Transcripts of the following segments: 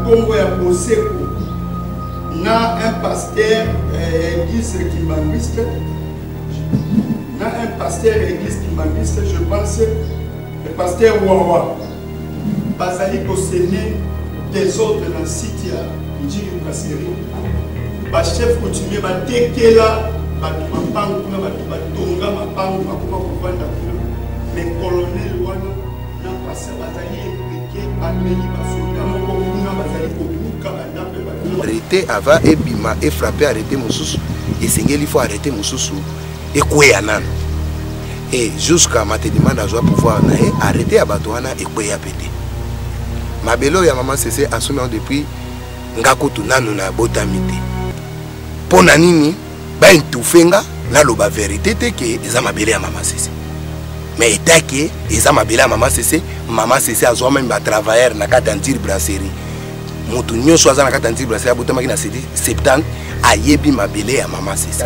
Congo ya Boseko. Na un pasteur église kimbangiste. Na un pasteur église kimbangiste, je pense le pasteur Wawa. Bazali posséder des autres dans le site ya Njili Mukaseri. Ba chef coutumier ba tekela ba mapangu kuna ba tonga mapangu makoma kovanda kuna. Mais colonel wana na passer bazali eke ba pays ba soda moko kuna bazali kobuka ba ndape ba. Arrêter avant et bima et frapper arrêter Moussousou et singeli faut arrêter Moussousou et kwea nan et jusqu'à maintenant na joie pouvoir na arrêter abatouana et kwea pété mabelo ya maman cessé assumé depuis ngakutu nanu na botamité pona nini ba ntufenga na loba vérité te que eza mabele ya maman cessé mais etake eza mabele ya maman cessé azwa même ba travailleur na katantir brasserie moto nyonso aza na katantir brasserie abotamaki na 70 ayebi mabele ya maman cessé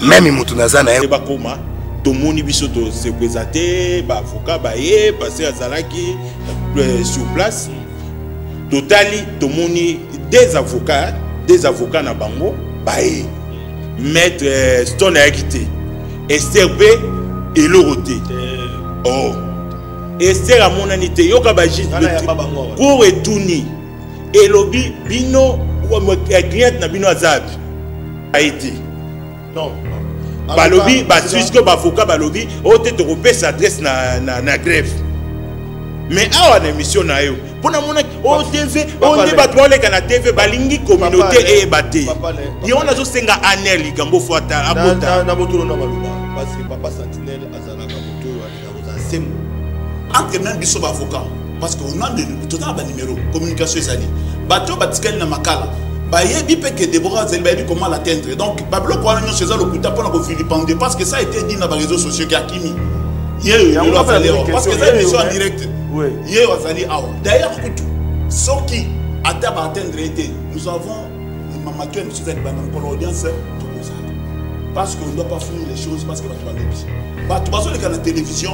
même moto naza na bakoma tomoni biso to se présenter ba avocat ba ye passer azalaki sur place totali tomoni des avocats na bango ba ye maître Stone Akité Esther B elorote oh Esther a mon anité yoka ba juste cour etuni elobi bino client na bino azab a été non balobi ba puisque ba avocat balobi o te repère adresse na grève mais awa na émission na yo pona mona o TV on débat le kana TV balingi communauté et baté y on a zo senga anel ligambo fata abota na botulo na baluba parce que papa sentinelle azala ka botulo ali ka semu entre même biso ba avocat parce que on a de total ba numéro communication ezali bato batikali na makala ba yebi pe que Deborah Zelbabi comment l'atteindre donc bablo ko wana chez le kuta pona ko Philippande parce que ça a été dit dans les réseaux sociaux qu'Akimi parce que c'est une émission en direct hier wazali awa d'ailleurs ceux qui attendent à atteindre été nous avons maman tu nous sommes dans l'audience parce qu'on ne doit pas finir les choses parce que dans la télévision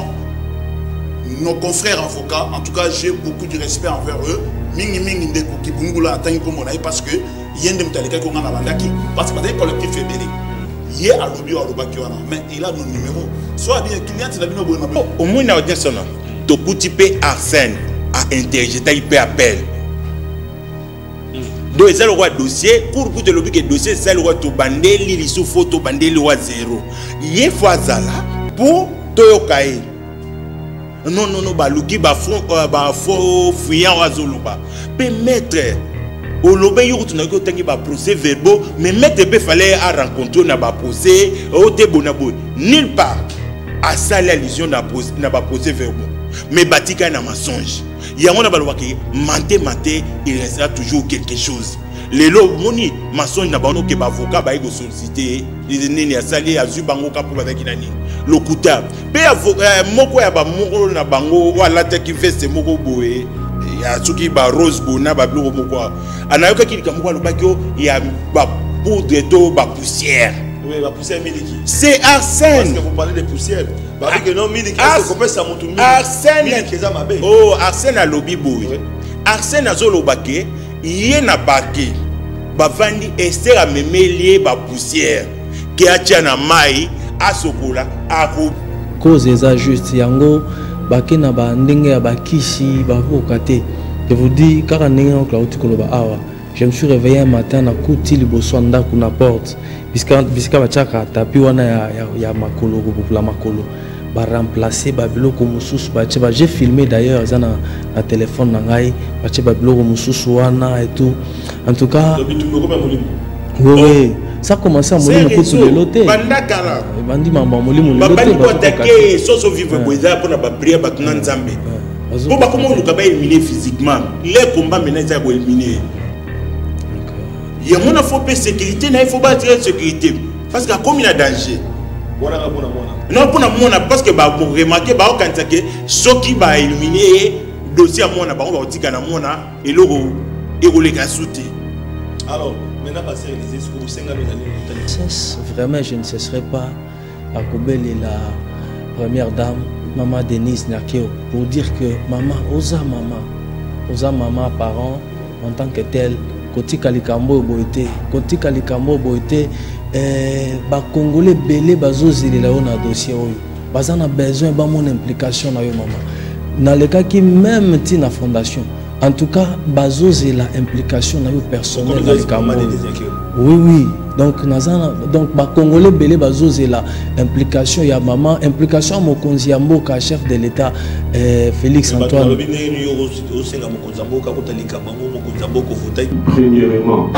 nos confrères avocats en tout cas j'ai beaucoup de respect envers eux mingi ndeko kibungula atangi comme on a parce que yende mtaleka ko ngana bandaki parce que le collectif fédéré yé a lobby au lobaki wana mais il a nos numéros soit bien client na bino bona au moins na audience na to kuti pe Arsène a interjeté IP appel donc c'est le roi dossier pour que le lobby dossier c'est le roi to bandeli li sous photo bandeli wa 0 yé fois zala pour toyokai non baluki ba faux fuyant azoluba pe maître au lobé yorutu na ko tangi ba procès verbaux mais maître pe fallait à rencontrer na ba procès au te bonabo nulle part à ça l'allusion na ba procès verbaux mais batika na mensonge yango na balwaki menté il restera toujours quelque chose lelo moni mensonge na bano ke ba avocat ba ego solliciter les nini asali azu bango ka pour bazaki nani lokuta pe moko ya ba moko na bango wala te ki veste moko boye ya tuki ba rose bona ba bloko moko anayoka ki kamoko lobaki ya ba poudre to ba poussière oui ba poussière miliki c'est Arsène parce que vous parlez de poussière ba que non miliki c'est comme ça moto miliki Arsène miliki za mabe oh Arsène a lobby boy Arsène azolobaki yé na barke bavandi Esther a memeli ba poussière qui a tiana mai asokola ako cause eza juste yango bakena ba ndenge ya bakishi bakokate je vous dis car ndenge okauti koloba awa je me suis réveillé un matin na kuti liboso ndako na porte bisika bachaka tapi wana ya makolo ko makolo ba remplacer ba biloko mususu ba j'ai filmé d'ailleurs ça na téléphone na ngai ba ba biloko mususu wana et tout en tout cas oui ça commence à mourir beaucoup sur le loté bandakala bandi mamba molimo le loté ba attaquer soso vivre boza pour na ba prière ba tuna nzambe pour ba comment luka ba éliminer physiquement les combats maintenant ça va éliminer il y a mon faut pas sécurité na il faut pas tirer sécurité parce que comme il y a danger voilà non pour na parce que ba remarquer ba quand que ceux qui va éliminer dossier à mon na ba on tika na mona et loro et rouler ka souté alors maintenant passer les escrocs 5 ans vraiment je ne cesserai pas à Kobeli la première dame maman Denise Nakeo pour dire que maman osa maman aux maman, parents, en tant que tel, kotika likambo boité, kotika likambo boité, ba Congolais belé bazozili là on a dossier oyo. Bazan a besoin de mon implication dans yo maman. Dans le cas qui même ti na fondation, en tout cas bazozili la implication dans yo personnel dans likambo. Oui. Donc ba Congolais belé bazozili la implication ya maman, implication mokonzi ya mboka chef de l'état Félix Antoine. Premièrement,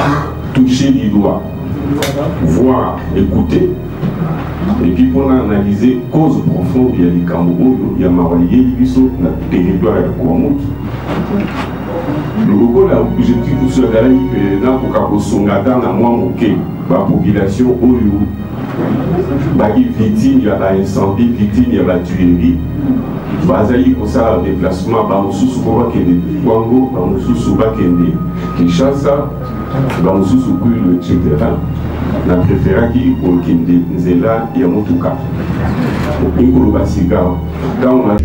toucher du doigt, voir, écouter, et puis pour analyser cause profonde il y a des Cameroun, il y a Mawalié, il y a le territoire de Kouamout. Le Congo a l'objectif de se faire dans la population victime, il y a l'incendie, victime, il y a la tuerie. Bazali pour ça déplacement ba mususu ko bakende Kwango ba mususu bakende Kinshasa ba mususu kuilo etc. Na préféré qui pour kende nzela ya motuka ingolo basiga dans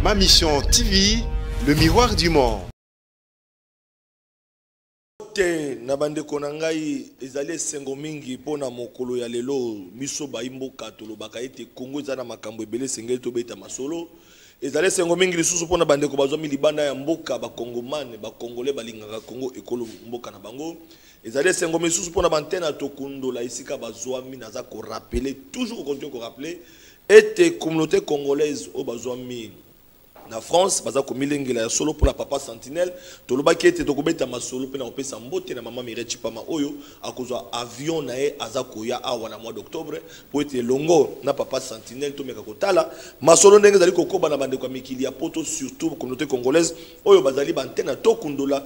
Ma Mission TV, le miroir du monde. Na bande konangai ezali sengo mingi pona mokolo ya lelo miso baimboka tolobaka ete Congo eza na makambo ebele sengeli tobeta masolo ezali sengo mingi lisusu pona bande ko bazwa milibanda ya mboka ba Congomane ba Congolais balingaka Congo ekolo mboka na bango ezali sengo misusu pona bantena tokundola isika bazwa mina za ko rappeler toujours continuer ko rappeler ete communauté congolaise o bazwa mina na France baza ko milengela ya solo pour la papa sentinelle tolobaki ete tokobeta masolo pe na opesa mbote na mama Mirechi Pama oyo akozwa avion na ye aza koya awa na mois d'octobre pour ete longo na papa sentinelle to meka kotala masolo ndenge zali kokoba na bande kwa mikili ya poto surtout communauté congolaise oyo bazali bantena tokundola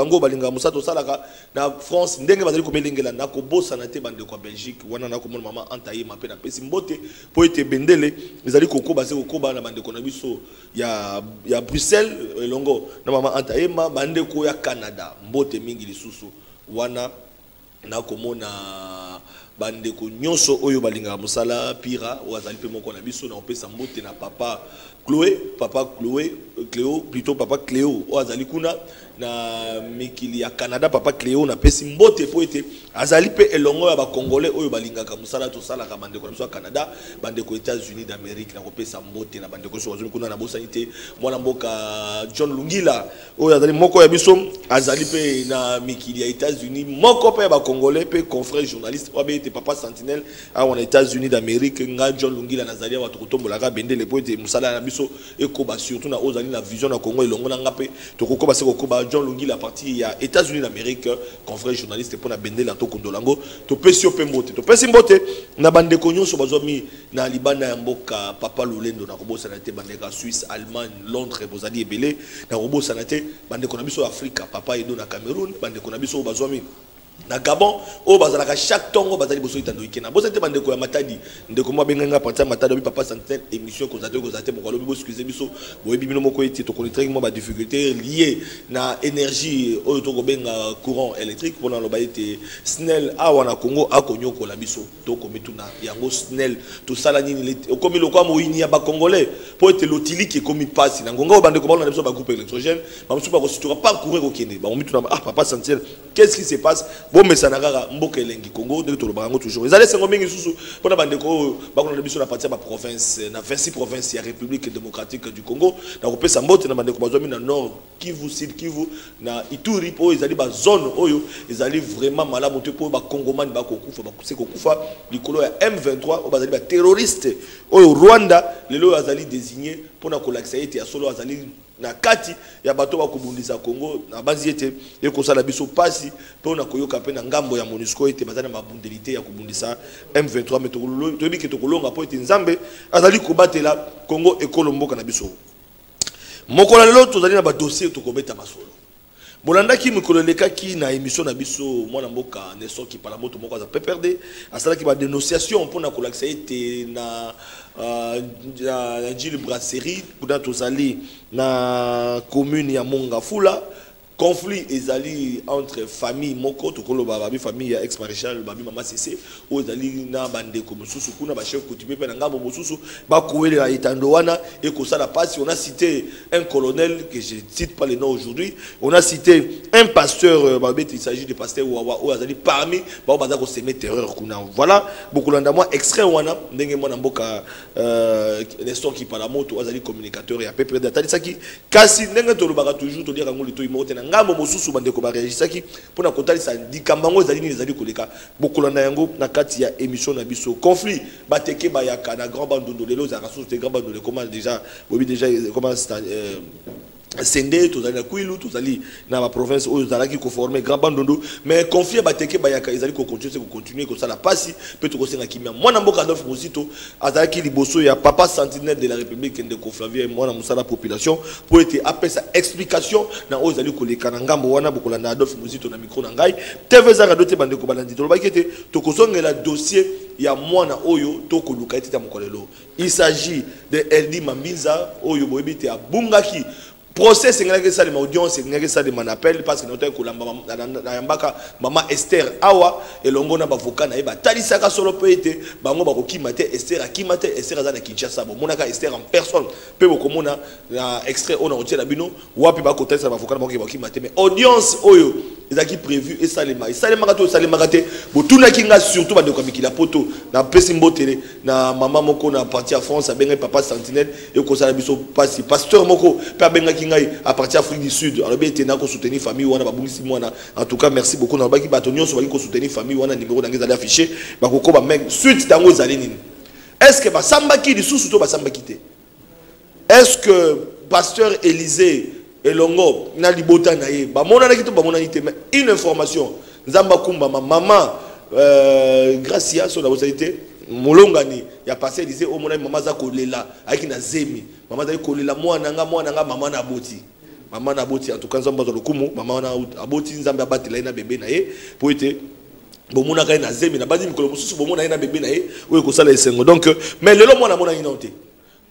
ngo balinga musato salaka na France ndenge bazali komelengela na kobosa na te bande kwa Belgique wana na komona mama Antayema pe na pesi mbote pour ete bendele ezali kokoba se kokoba na bande kona biso ya Bruxelles longo na mama Antayema bande ko ya Canada mbote mingi lisusu wana na komona bande ko nyonso oyo balinga musala pira wazali pe moko na biso na opesa mbote na papa Cléo plutôt papa Cléo wazali kuna na mikili ya Canada papa Cléo na pesi mbote po ete azali pe elongo ya ba Congolais oyo balingaka musala to sala ka bande ko na Canada bande ko États-Unis d'Amérique na kopesa mbote na bande ko so wazali kuna na bosanité mwana mboka John Lungila oyo azali moko ya biso azali pe na mikili ya États-Unis moko pe ba Congolais pe confrère journaliste obe ete papa sentinelle a on États-Unis d'Amérique nga John Lungila na zali wa tokotombola ka bende le po ete musala na biso ekoba surtout na ozali na vision na Congo elongo na ngape tokokoba se kokoba John Lungila parti ya États-Unis d'Amérique confrère journaliste pour na bende la tokondolango to pesio pembote to pesi mbote na bande konyonso bazomi na libanda ya mboka papa Lolendo na kobosa na te bande ka Suisse Allemagne Londres bozali ebele na kobosa na te bande kona biso Afrika papa Edo na Cameroun bande kona biso bazomi na Gabon o bazalaka chaque tongo bazali boso itando ikena boso te bande ko ya matadi ndeko mo benga partir matadi bi papa santé émission kozate mo kalobi bo excusez biso boyebi bino moko eti to connaître mo ba difficulté liée na énergie oyo to ko benga courant électrique pona lo ba eti SNEL awa na Congo akonyoko la biso to komituna yango SNEL to sala nini komi lo kwa mo ini ya ba congolais po eti lotili ki komi passe na ngonga bande ko ba na biso ba groupe électrogène ba musu ba ko sutura pas courir ko kende ba mituna papa santé qu'est-ce qui se passe bon messana kaka mboka elengi Congo de to bango toujours ezali sengo mingi susu pona bandeko bakona na biso na partie ba province na 26 provinces ya République démocratique du Congo na kopesa mbote na bandeko bazomi na nord Kivu Sud Kivu na Ituri po ezali ba zone oyo ezali vraiment malamu te po ba congomani ba kokufa ba kuse kokufa likolo ya M23 o bazali ba terroriste oyo Rwanda lelo azali désigné pona kolakisa ete ya solo azali na kati ya bato ba kubundisa Congo na bazi ete ekosala biso pasi pe na koyoka pe na ngambo ya MONUSCO ete bazana mabundelité ya kubundisa M23 metokolo to biki tokolonga po ete nzambe azali kobatela Congo ekolomboka na biso mokola lelo tozali na ba dossier tokobeta masolo bolandaki mikolo lekaki na émission na biso mwana mboka Nelson Kipala moto moko za PPRD asalaki ba dénonciation pona kolakisa ete na Gilles Brasserie pour tozali na commune ya Mongafula conflit ezali entre famille moko to kolo babi famille ya ex maréchal babi mama cc o ezali na bande ko mususu kuna ba chef coutumier pe na ngambo mususu ba kowelela itando wana et ko ça la passe. On a cité un colonel que je cite pas le nom aujourd'hui, on a cité un pasteur babi, il s'agit de pasteur Wawa o ezali parmi ba baza ko semer terreur kuna. Voilà beaucoup landa moi extrait wana ndenge mona mboka Nestor qui parla moto ezali communicateur ya peu d'atali saki kasi ndenge to lobaka toujours to dire ngoli to imote na ngambo mosusu bande ko ba réagisaki pona kotali sa dikambango ezali koleka bokolanda yango na kati ya émission na biso conflit bateke bayaka na grand bandondo lelo za rasource de grand bandondo comment déjà comment Sende tozali na Kwilu tozali na ba province oyo zalaki ko former grand bandondo mais conflit bateke bayaka ezali ko continuer ko sala pasi pe to ko senga kimia mwana mboka Adolphe Muzito azalaki liboso ya papa sentinelle de la République de Koflavie mwana musala population pour être après sa explication na oyo zali ko leka na ngambo wana bokolanda Adolphe Muzito na micro na ngai TV za radio te bande ko balandi to lobaki te to ko songela dossier ya mwana oyo to ko luka ete ta mokolelo. Il s'agit de Eldi Mambinza oyo boyebite abungaki procès c'est que ça de audience c'est que ça de mon appel parce que notre kolamba na yambaka mama Esther awa elongo na bavoka na eba talisaka solo pété bango ba kokimate Esther akimate Esther za na Kinshasa bo monaka Esther en personne pe bokomona na extrait on a retiré la bino wapi ba kotelisa bavoka na bakimate mais audience oyo ezaki prévu et salema kato salema kate botuna kinga surtout ba de komikila poto na pesi mbotele na mama moko na parti à France abenga papa sentinelle et ko sala biso pasi pasteur moko pe benga à partir d'Afrique du Sud, alors bien tenir qu'on soutenir famille ou on a babungisi moi en tout cas merci beaucoup na baki batonio so baki ko soutenir famille ou on a numéro d'angez aller afficher ba koko ba mec suite dango zalini est-ce que ba sambaki di sous to ba sambaki te est-ce que pasteur Élisée Elongo na libota na ye ba mona na kito ba mona nité mais une information nzamba kumba maman Gracia sur la société molongani ya passé disait au mona maman za kolela aki na zemi maman za kolela mwana nga maman na boti en tout cas nzamba za lokumu maman na aboti nzamba abatela na bébé na ye pour être bomona ka na zemi na bazi mikolo mususu bomona na bébé na ye oyo ko sala esengo donc mais lelo mwana mona inonte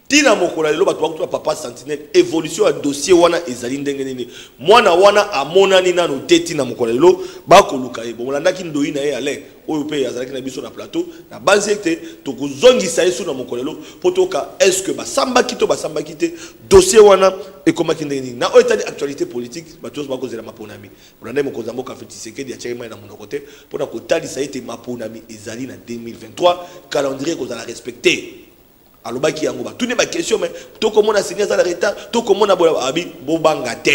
tina mokola lelo bato bakutu papa sentinelle évolution ya dossier wana ezali ndenge nini mwana wana amonani nano teti na mokola lelo bakoluka ye bomolandaki ndoi na ye ale oyo pe azalaki na biso na plateau na base te to kozongisa yesu na mokola lelo potoka est-ce que basambaki te dossier wana ekomaki ndenge nini na oyo etali actualité politique bato ba kozela maponami bolanda mokonza mboka Tshisekedi ya chema na monoko te pona kotalisa ete maponami ezali na 2023 calendrier kozala respecté. Alors baki yango ba toutes les questions mais to komona signer ça la retard to komona abi bobanga te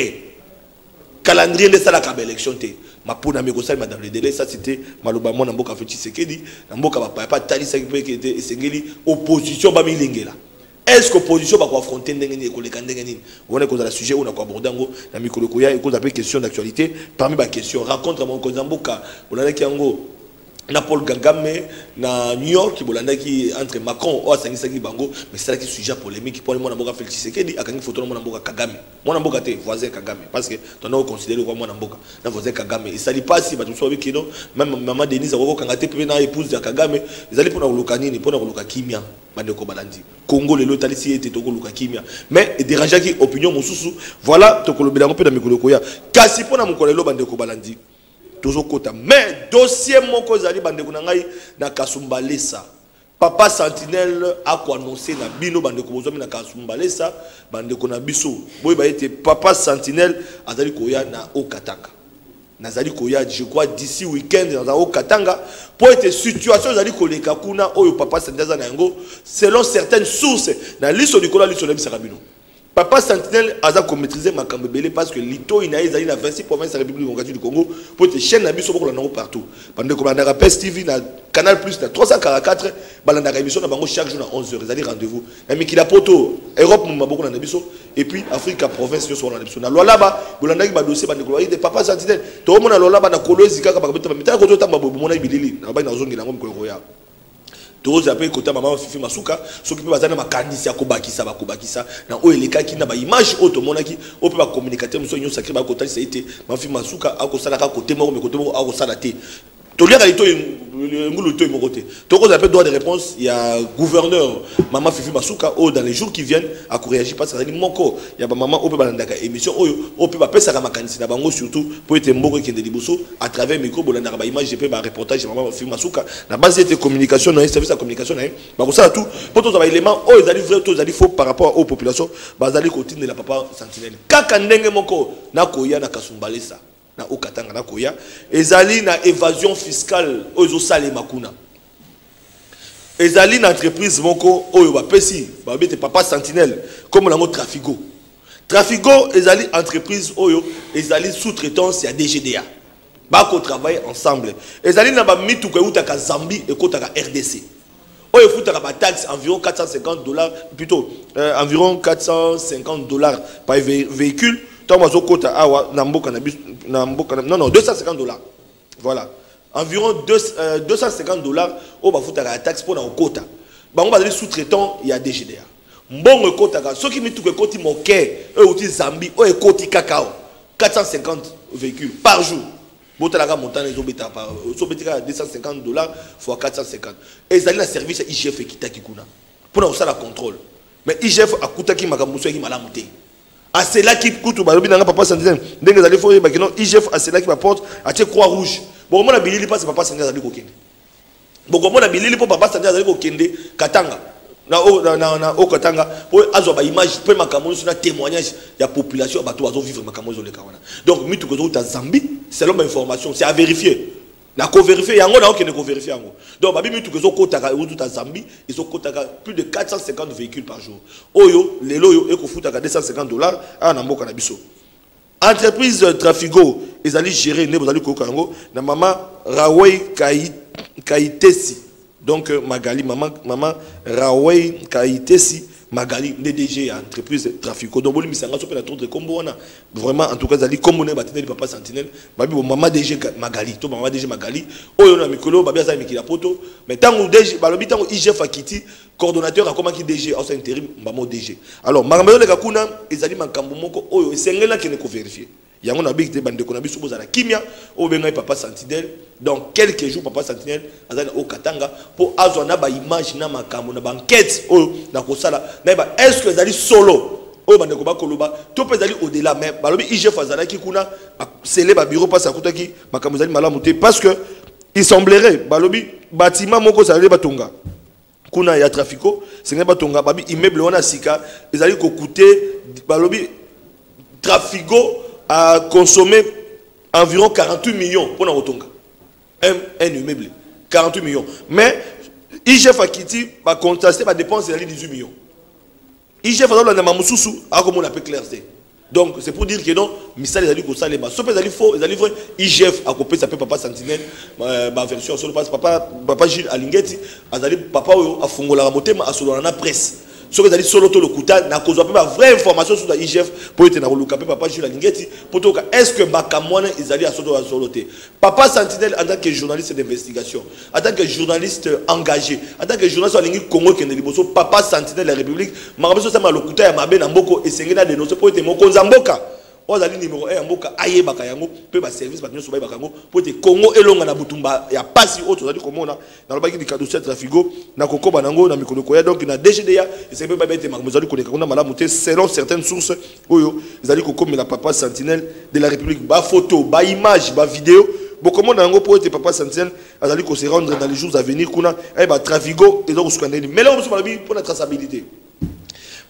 calendrier de ça la ka élection te mapona me ko sala madame le délai ça c'était maloba mona mboka Tshisekedi na mboka ba papa tali ça qui était esengeli opposition ba milengela est-ce que opposition ba ko affronter ndenge ni ko leka ndenge ni on est cause la sujet on a ko aborder ngo na mikolo ko ya ko appelle question d'actualité parmi ba question rencontre mon cause mboka on a ki yango na Paul Kagame na New York bolandaki entre Macron o asangisaki bango mais c'est là qui sujet polémique pour mwana mboka Félix Tshisekedi akangi photo na mwana mboka Kagame mwana mboka te voisin Kagame parce que ton on considère comme mwana mboka na voisin Kagame et ça li pas si bato so avec non même maman Denise ako kangate pe na épouse de Kagame ezali pona koluka nini pona koluka kimia bande ko balandi Congo lelo talisi ete to koluka kimia mais dérangeaki opinion mosusu voilà to kolobela ngo pe na mikolo ko ya kasi pona mokolelo bande ko balandi mais dossier moko zali bande kunangai na Kasumbalesa papa sentinelle a ko annoncer na bino bande ko bozomi na Kasumbalesa bande ko na biso boy ba ete papa sentinelle azali koya na Okatanga nazali koya je crois d'ici week-end dans Okatanga pour être situation zali koleka kuna oyo papa sentinelle na yango selon certaines sources na liso dikola liso na bisaka bino papa sentinelle a maîtrisé ma cambébélé parce que l'ito il a na 26 provinces de la République démocratique du Congo pour te chaîne na biso pour la partout pendant que la PES TV na Canal Plus na 344 balanda émission na bango chaque jour à 11h ils allaient rendez-vous na mikila poto Europe mu maboko na biso et puis Afrique province yo so na biso na lolaba bolanda ki ba dossier ba nekolo de papa sentinelle to mona lolaba na kolwezi kaka ba beta meta ko to tamba bo mona bilili na ba na zongi ngo mko ya tous appellent côté maman Fifi Masuka ceux qui peuvent bazana makandisi ya kobakisa na o elekaki na ba image auto monaki o peut ba communicateur muso nyo sacré ba kotali ça été ma Fifi Masuka a ko sala ka côté moko me côté moko a ko sala te to lia kalito Donc, on appelle droit de réponse. Il y a gouverneur, Maman Fifi Masuka, dans les jours qui viennent, à réagir parce qu'il y a maman, on peut faire une émission, on peut faire ça surtout pour être mort qui est de à travers le micro, on a image, un reportage de Maman Fifi Masuka. La base de communication, un service de communication, pour ça, tout, pour tous les éléments, ils allaient vrai, tous les faux par rapport aux populations, ils allaient continuer la papa sentinelle. Kakandenge moko, na koya na kasumbalesa. Na okatanga na koya ezali na évasion fiscale ozo sale makuna ezali na entreprise moko oyo ba pesi ba bete papa sentinelle comme lango Trafigo ezali entreprise oyo ezali sous-traitance ya DGDA ba ko travailler ensemble ezali na ba mitu ko utaka Zambie et kotaka RDC oyo futaka ba taxe environ $450 plutôt environ $450 par véhicule. Non, $250. Voilà. Environ $250 au bafuta la taxe pour la quota. On va aller sous-traitant, il y a DGDA. Bon quota, ceux qui mettent tout le côté moquet, eux aussi Zambie, eux côté cacao. 450 véhicules par jour. Botalaga montagne, ils ont bêta par $250 fois 450. Et ils allaient dans le service IGF et Kitakikuna. Pour nous, ça la contrôle. Mais IGF a Koutaki Magamousso qui m'a lamuté. À cela qui coûte au balobi n'a pas sentir dès que vous allez faire bakino IGF à cela qui m'apporte à croix rouge bon moi la bilili pas c'est papa sentir à kokende bon moi la bilili pour papa sentir à kokende katanga na o katanga pour azo ba image pour makamono sur un témoignage ya population bato azo vivre makamono le kawana donc mitu ko ta Zambie selon ma information c'est à vérifier na ko vérifier yango na okende ko vérifier yango donc babi mitu ko zo kotaka tout à Zambie ils ont kotaka plus de 450 véhicules par jour oyo lelo yo eko futaka $250 na mboka na biso entreprise Trafigo ils allaient gérer ne bozali ko kango na mama Rawei Kaitesi donc Magali maman Rawei Kaitesi Magali DG entreprise Trafico donc boli misanga so pe na tour combo wana vraiment en tout cas zali comme on est battu papa sentinelle babi bo maman DG Magali to maman DG Magali oyo na mikolo babi za mikila poto mais tango DG balobi tango IGF akiti coordonnateur a comment qui DG au intérim maman DG alors makambo le kakuna ezali makambo moko oyo esengela kene ko vérifier yango na big te bande ko na biso bozala kimia o benga papa sentinelle dans quelques jours papa sentinelle azali au Katanga pour azona ba image na makambo na ba enquête o na kosala na ba est-ce que ezali solo o bande ko ba koloba to pe ezali au-delà mais balobi IGF azala ki kuna sele ba bureau passe akutaki makambo ezali malamu te parce que il semblerait balobi bâtiment moko ça batonga kuna ya Trafico c'est batonga babi immeuble wana sika ezali ko coûter balobi Trafico a consommé environ 48 millions pour la Rotonga. Un immeuble. 48 millions. Mais IGF a quitté, va contraster, va dépenser 18 millions. IGF a dit que comme on appelle clairement. Donc c'est pour dire que non, Missal les ko salema. Sauf les faux, les livres IGF a coupé ça peut papa sentinelle ma version sur le papa Gilles Alingeti, azali papa a fongola motema a solo na presse. Ce que vous solo to le kuta na kozwa pe ba vraie information sur la IGF pour être na luka pe papa Jules Lingeti pour to est-ce que bakamwana izali a solo te papa sentinelle en tant que journaliste d'investigation en tant que journaliste engagé en tant que journaliste alingi Congo kende liboso papa sentinelle de la République makabeso sama lokuta ya mabe na mboko esengena dénoncer pour être moko nzamboka ozali numéro 1 ya mboka ayebaka yango pe ba service ba nyonso bayebaka yango po te Congo elonga na butumba ya pasi autre ozali komona na lobaki di cadeau set Trafigo na kokoba nango na mikolo koya donc na DGDA c'est pe ba bete makambo ozali koleka kuna malamu te selon certaines sources oyo ezali kokomela papa sentinelle de la République ba photo ba image ba vidéo beaucoup nango po te papa sentinelle azali ko se rendre dans les jours à venir kuna ay ba Trafigo ezo kusukandeni mais là on se parle pour la traçabilité.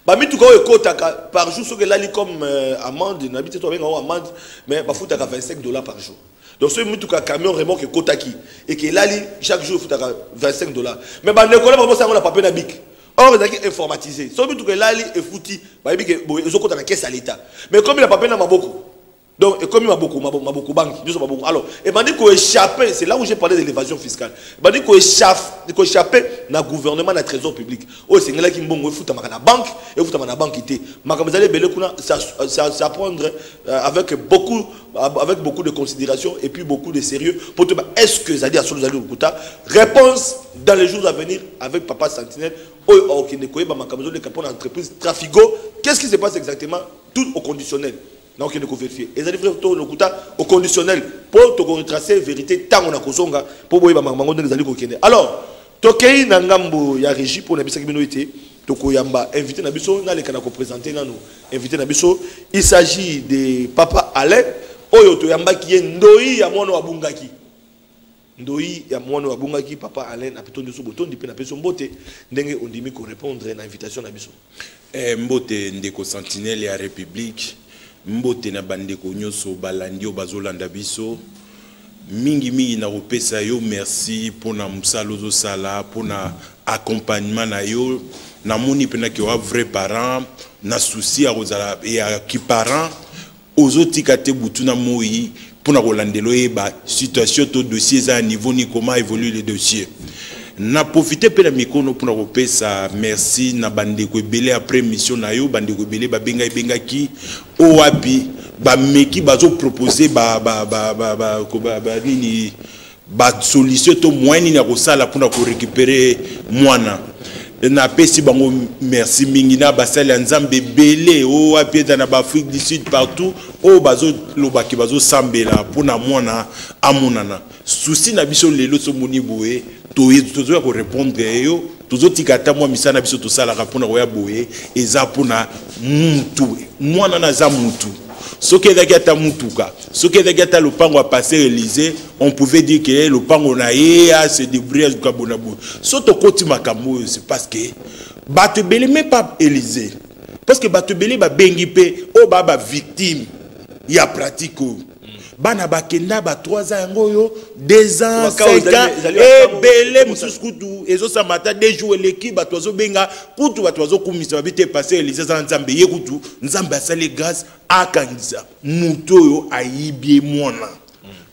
Bami tout cas ekotaka par jour ce que là comme amende n'habite toi bien amende mais ba futaka $25 par jour. Donc ce tout cas camion remorque kotaki et que là chaque jour futaka $25. Mais ba ne connaît pas ça on a pas na bic. Or il est informatisé. Ce tout que là est fouti ba bic ils ont kota na caisse à l'état. Mais comme il a pas na maboko. Donc, et comme il m'a beaucoup banque, alors, et m'a dit qu'on échappait, c'est là où j'ai parlé de l'évasion fiscale. Il m'a dit qu'on échappait dans le gouvernement, dans le trésor public. Oh, c'est là qui m'a dit qu'il la banque, et qu'il la banque. Mais comme vous allez ça prendre avec beaucoup de considération et puis beaucoup de sérieux pour te dire, est-ce que ça dit à Solozali Okuta? Réponse dans les jours à venir avec Papa Sentinelle. Oh, ok, ne connaît pas ma camion de entreprise Trafigo. Qu'est-ce qui se passe exactement? Tout au conditionnel. donc il faut vérifier et ça dit frère to lokuta au conditionnel pour te retracer vérité tant on a kozonga pour boyeba mamango ndenge zali kokende alors tokei na ngambo ya régie pour na bisaki bino ite tokoyamba invité na biso na le kana ko présenter nanu invité na biso il s'agit de papa Alain oyo toyamba ki ndoi ya mwana wa bungaki ndoi ya mwana wa bungaki papa Alain na pito ndoso botondi pe na peso mbote ndenge ondimi ko répondre na invitation na biso mbote ndeko sentinelle ya république mbote na bandeko nyoso balandi bazolanda biso mingi na kopesa yo merci pona musalo zo sala pona accompagnement na yo na moni pena ki wa vrai parent na souci a kozala ya ki parent ozotika te butu na moi pona kolandelo eba situation to dossier za niveau ni comment évolue le dossier na profiter pe na mikono pona kopesa merci na bandeko ebele après mission na yo bandeko ebele babenga ki o wapi ba meki bazo proposer nini ba solution to moyen ni ko sala pona ko récupérer mwana na pesi bango merci mingi na basala nzambe belé o wapi na ba Afrique du Sud partout o bazo lobaki bazo sambela pona mwana amonana souci na biso lelo so moni boye tozo ko répondre yo tozo tikata moi misana biso to sala rapona ko ya boye eza pona mutu mwana na za mutu soki ezaki ata mutuka soki ezaki ata lopango a passé Élysée on pouvait dire que lopango na ye a se débrouiller jusqu'à bonabo so tokoti makambo c'est parce que bato ebele même pas Élysée parce que bato ebele babengi pe o ba victime ya pratique bana bakenda ba 3 ans yango yo 2 ans 5 ans ebele mususu kutu ezo samata 2 jours l'équipe bato zo benga kutu bato zo kumisa babite passer Élysée za nzambe ye kutu nzambe asale grâce akangisa muto yo ayibie mwana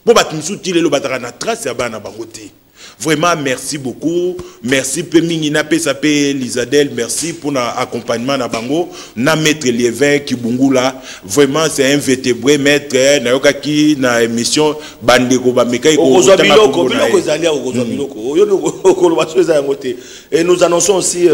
po bato misuti lelo bataka na trace ya bana bangote. Vraiment, merci beaucoup. Merci, Pemingi na pesa pe Lisadel. Merci pour l'accompagnement na bango. Na maître Liévin Kibungula. Vraiment, c'est un vertébré maître. Na yoka ki na émission bandeko ba meka iko. Et nous annonçons aussi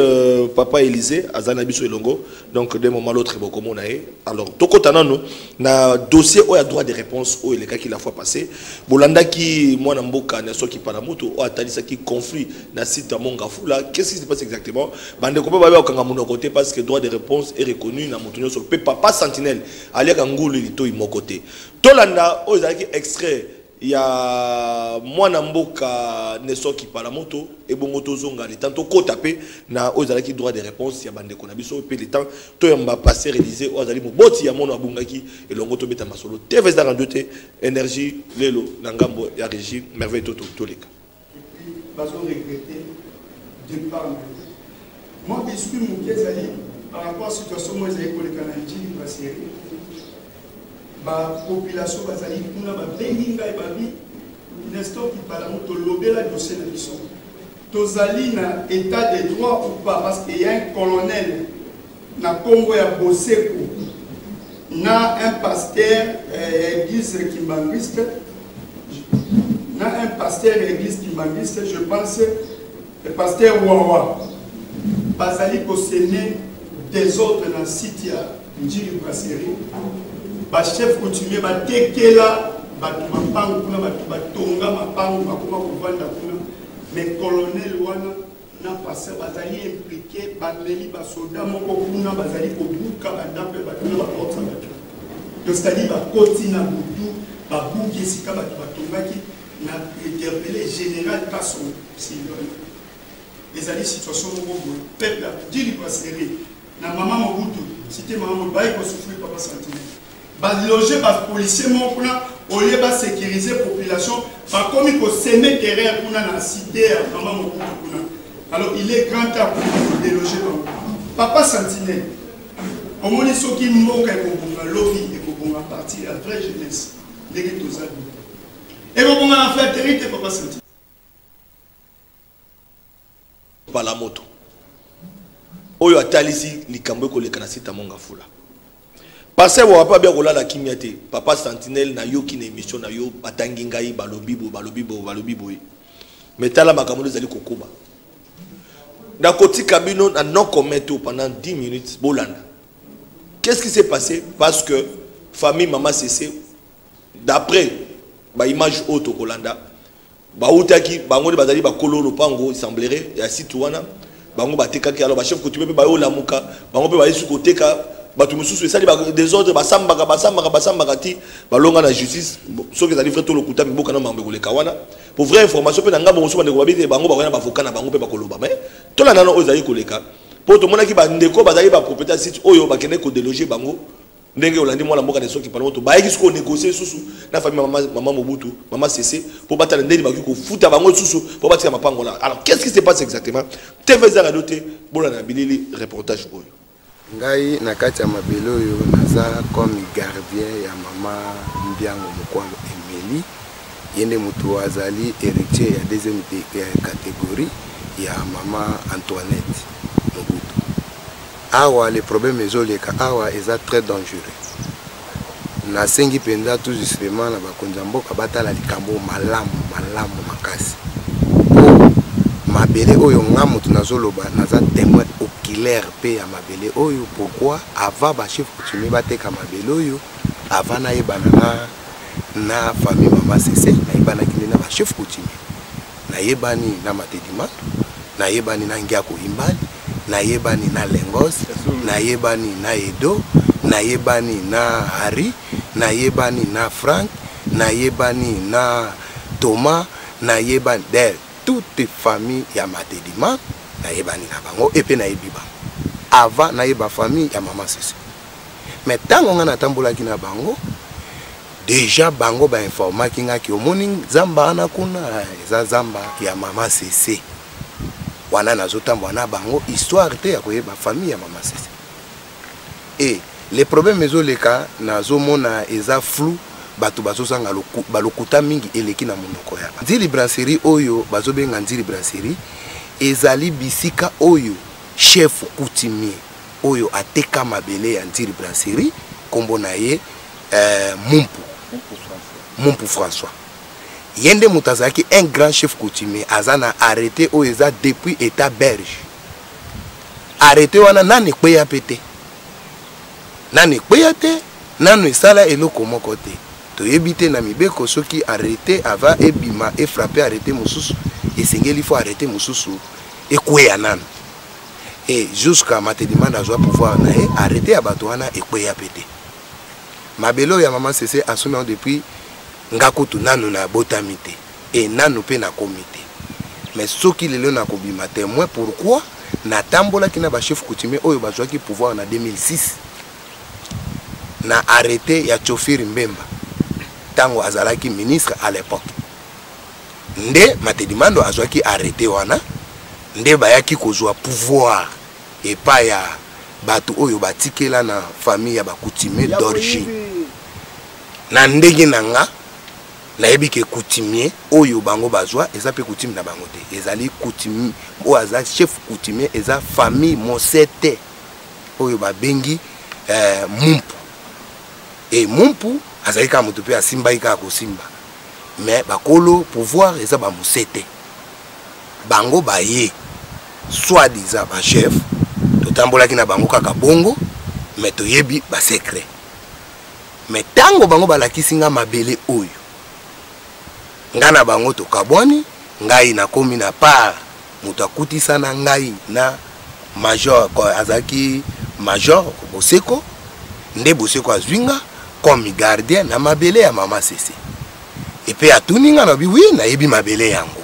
Papa Élysée Azanabiso Elongo. Donc d'un moment à l'autre beaucoup mon aé. Alors toko tanano na dossier où il y a droit de réponse où il est qui la fois passé. Bolanda qui moi namboka na so qui paramoto ça qui conflit dans le site de Mongafula. Qu'est-ce qui se passe exactement? Bande ko ba okanga mon côté parce que le droit de réponse est reconnu dans mon sur le papa sentinelle ali kangulu lito imo côté tolanda o ezaki extrait ya mwana mboka neso qui parla moto et bongo tozonga le temps to kota pe na o ezaki droit de réponse ya bande ko na biso pe le temps to yamba passer réaliser o ezali moboti ya mona abungaki et longo to beta masolo TV za randote énergie lelo na ngambo ya régie merveille to leka bazo regretter de par moi discute mon piezali par rapport à la situation moi j'ai pour les Canadiens va série ba population bazali kuna ba benginga et babi l'instant qui parle moto lobela dossier na biso tozali na état de droit ou pas parce qu'il y a un colonel na Congo ya Boseko na un pasteur église kimbanguiste un pasteur église kimbanguiste, je pense, le pasteur Wawa, Bazali Kosene, des autres dans le site, Njiri Brasserie, le chef coutumier, Tekela, mais colonel Wana n'a passé, Bazali impliqué, Bazali Basoda, Mokokuna, Bazali Kobuka, Badape, Baduna, Baporta, donc c'est-à-dire, Bakotina, Boudou, Babouki, Sika, Batongaki, n'a interpellé général Kasson, les alliés situation au peuple a dit du brasserie, na maman Mobutu, c'était maman Mobaï pour souffrir papa sentinelle. Ba loger ba policier mon kuna, au lieu ba sécuriser population, ba comme il faut s'aimer terrain kuna na cité maman Mobutu kuna. Alors il est grand temps pour déloger papa sentinelle. Au moins ceux qui moquent et pour lobby et pour partir la vraie jeunesse, les tous adultes. Et vous avez fait terrible, papa Santi. Par la moto. Oyo atalisi likambo ko le kanasita Mongafula. Parce que vous pas bien la kimiate. Papa Sentinelle na yo ki na émission na yo batangi ngai balobibo. Mais tala makambo zali kokoba. Na koti kabino na non commenté pendant 10 minutes bolanda. Qu'est-ce qui s'est passé? Parce que famille Maman Cessé d'après ba image auto Kolanda ba outaki bango de bazali ba kololo pango il semblerait ya situana bango batekaki alors ba chef coutumier ba yo lamuka bango pe ba yesu koteka batu mususu esali ba des autres basambaka ti balonga na justice soki ezali vrai to lokuta miboka na mambe koleka wana pour vraie information pe na ngambo mosusu bande ko babite bango ba ba avocat na bango pe ba koloba mais to la nano ozali koleka po to monaki ba ndeko bazali ba propriétaire site oyo ba kene ko déloger bango ndenge olandi mwana mboka de soki palo to ba yiki ko négocier susu na famille maman Mobutu Maman Cessé pour battre ndeni ba ko futa bango susu pour battre mapango là. Alors qu'est-ce qui se passe exactement? TV za radoté bola na bilili reportage oyo. Ngai na kati ya mabele oyo naza comme gardien ya mama Mbiango Mokwalo Emily yende mutu azali héritier ya deuxième catégorie ya mama Antoinette Mobutu. Awa les problèmes ezoleka awa eza très dangereux. Na sengi penza tout justement na bakonza mboka batala likambo malamu makasi. Mabele oyo ngamu tunazoloba naza témoin oculaire pe ya mabele oyo. Pourquoi avant ba chef coutumier bateka mabele oyo avant na yebana na famille Maman Cessé na yebana kile na ba chef coutumier na yebani na Matedima na yebani na Ngiako Imbali na yebani na Lengos na yebani na Edo na yebani na Harry na yebani na Frank na yebani na Thomas na yebani de toute famille ya Matedima na yebani na bango et puis na yebiba avant na yeba famille ya Maman Cessé. Mais tango nga na tambolaki na bango déjà bango ba informaki nga ki omoni zamba ana kuna eza zamba ya Maman Cessé wana nazotambo na bango histoire te ya koyeba famille ya Maman Cessé. Et les problèmes ezoleka nazomona eza flou bato bazosanga balokuta mingi eleki na monoko ya Nzili brasserie oyo bazobenga Nzili brasserie ezali bisika oyo chef coutumier oyo ateka mabele ya Nzili brasserie kombo na ye Mumpu François yende mutazaki un grand chef coutumier azana arrêté oyo eza depuis état belge arrêté wana nani kweya pete nani kweya te nanu esala eloko moko te toyebi te na mibeko soki arrêté avant ebima et frappé arrêté mususu esengeli faut arrêté mususu ekweya nanu et jusqu'à Matedima nazwa pouvoir na e arrêté ya bato wana ekweya pete mabelo ya Maman Cessé asumi depuis ngakutu nanu na botami te et nanu pe na komité mais soki lelo na kobima témoin pourquoi na tambola kina ba chef coutumier oyo bazwaki pouvoir na 2006 na arrêté ya Tchofiri Mbemba tango azalaki ministre à l'époque nde Matedimando azwaki arrêté wana nde bayaki kozwa pouvoir et pas ya bato oyo batikela na famille ya bakoutumier d'origine na ndenge nanga na yebi ke coutumier oyo bango bazwa eza pe coutume na bango te ezali coutumier o aza chef coutumier eza famille Mosete oyo babengi Mumpu et Mumpu azali ka moto pe asimba ika ko simba mais bakolo pouvoir eza ba Mosete bango baye soit disant ba chef totambola kina bango kaka bongo mais toyebi ba secret mais tango bango balakisinga mabele oyo ngana bango to kabwani ngai na komi na part mutakutisa na ngai na major ko azaki major Boseko nde Boseko azwinga comme gardien na mabele ya Maman Cessé et puis atuninga na bi oui na yebi mabele yango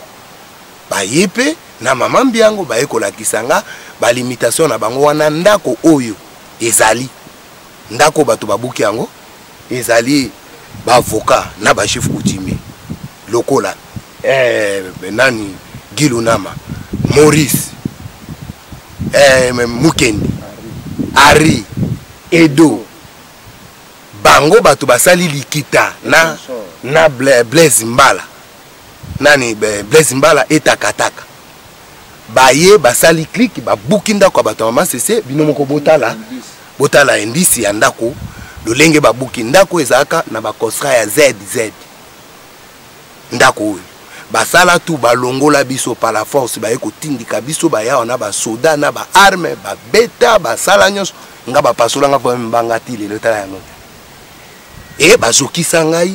ba yepe na Maman Mbiango ba ekolakisanga ba limitation na bango wana ndako oyo ezali ndako bato babuki yango ezali ba avocat na ba chef coutumier lokola nani Gilunama Maurice Mukendi Ari Edo bango bato basali likita na Blaise Mbala nani Blaise Mbala etakataka baye basali clique babuki ndako bato Maman Cessé bino moko botala indisi ya ndako lolenge babuki ndako ezaka na bakosra ya ZZ ndako oyo basala tu balongola biso par la force baye kotindika biso baya na ba soda na ba arme ba beta basala nyonso nga bapasola nga po mbanga ti lelo tala yango et bazokisa ngai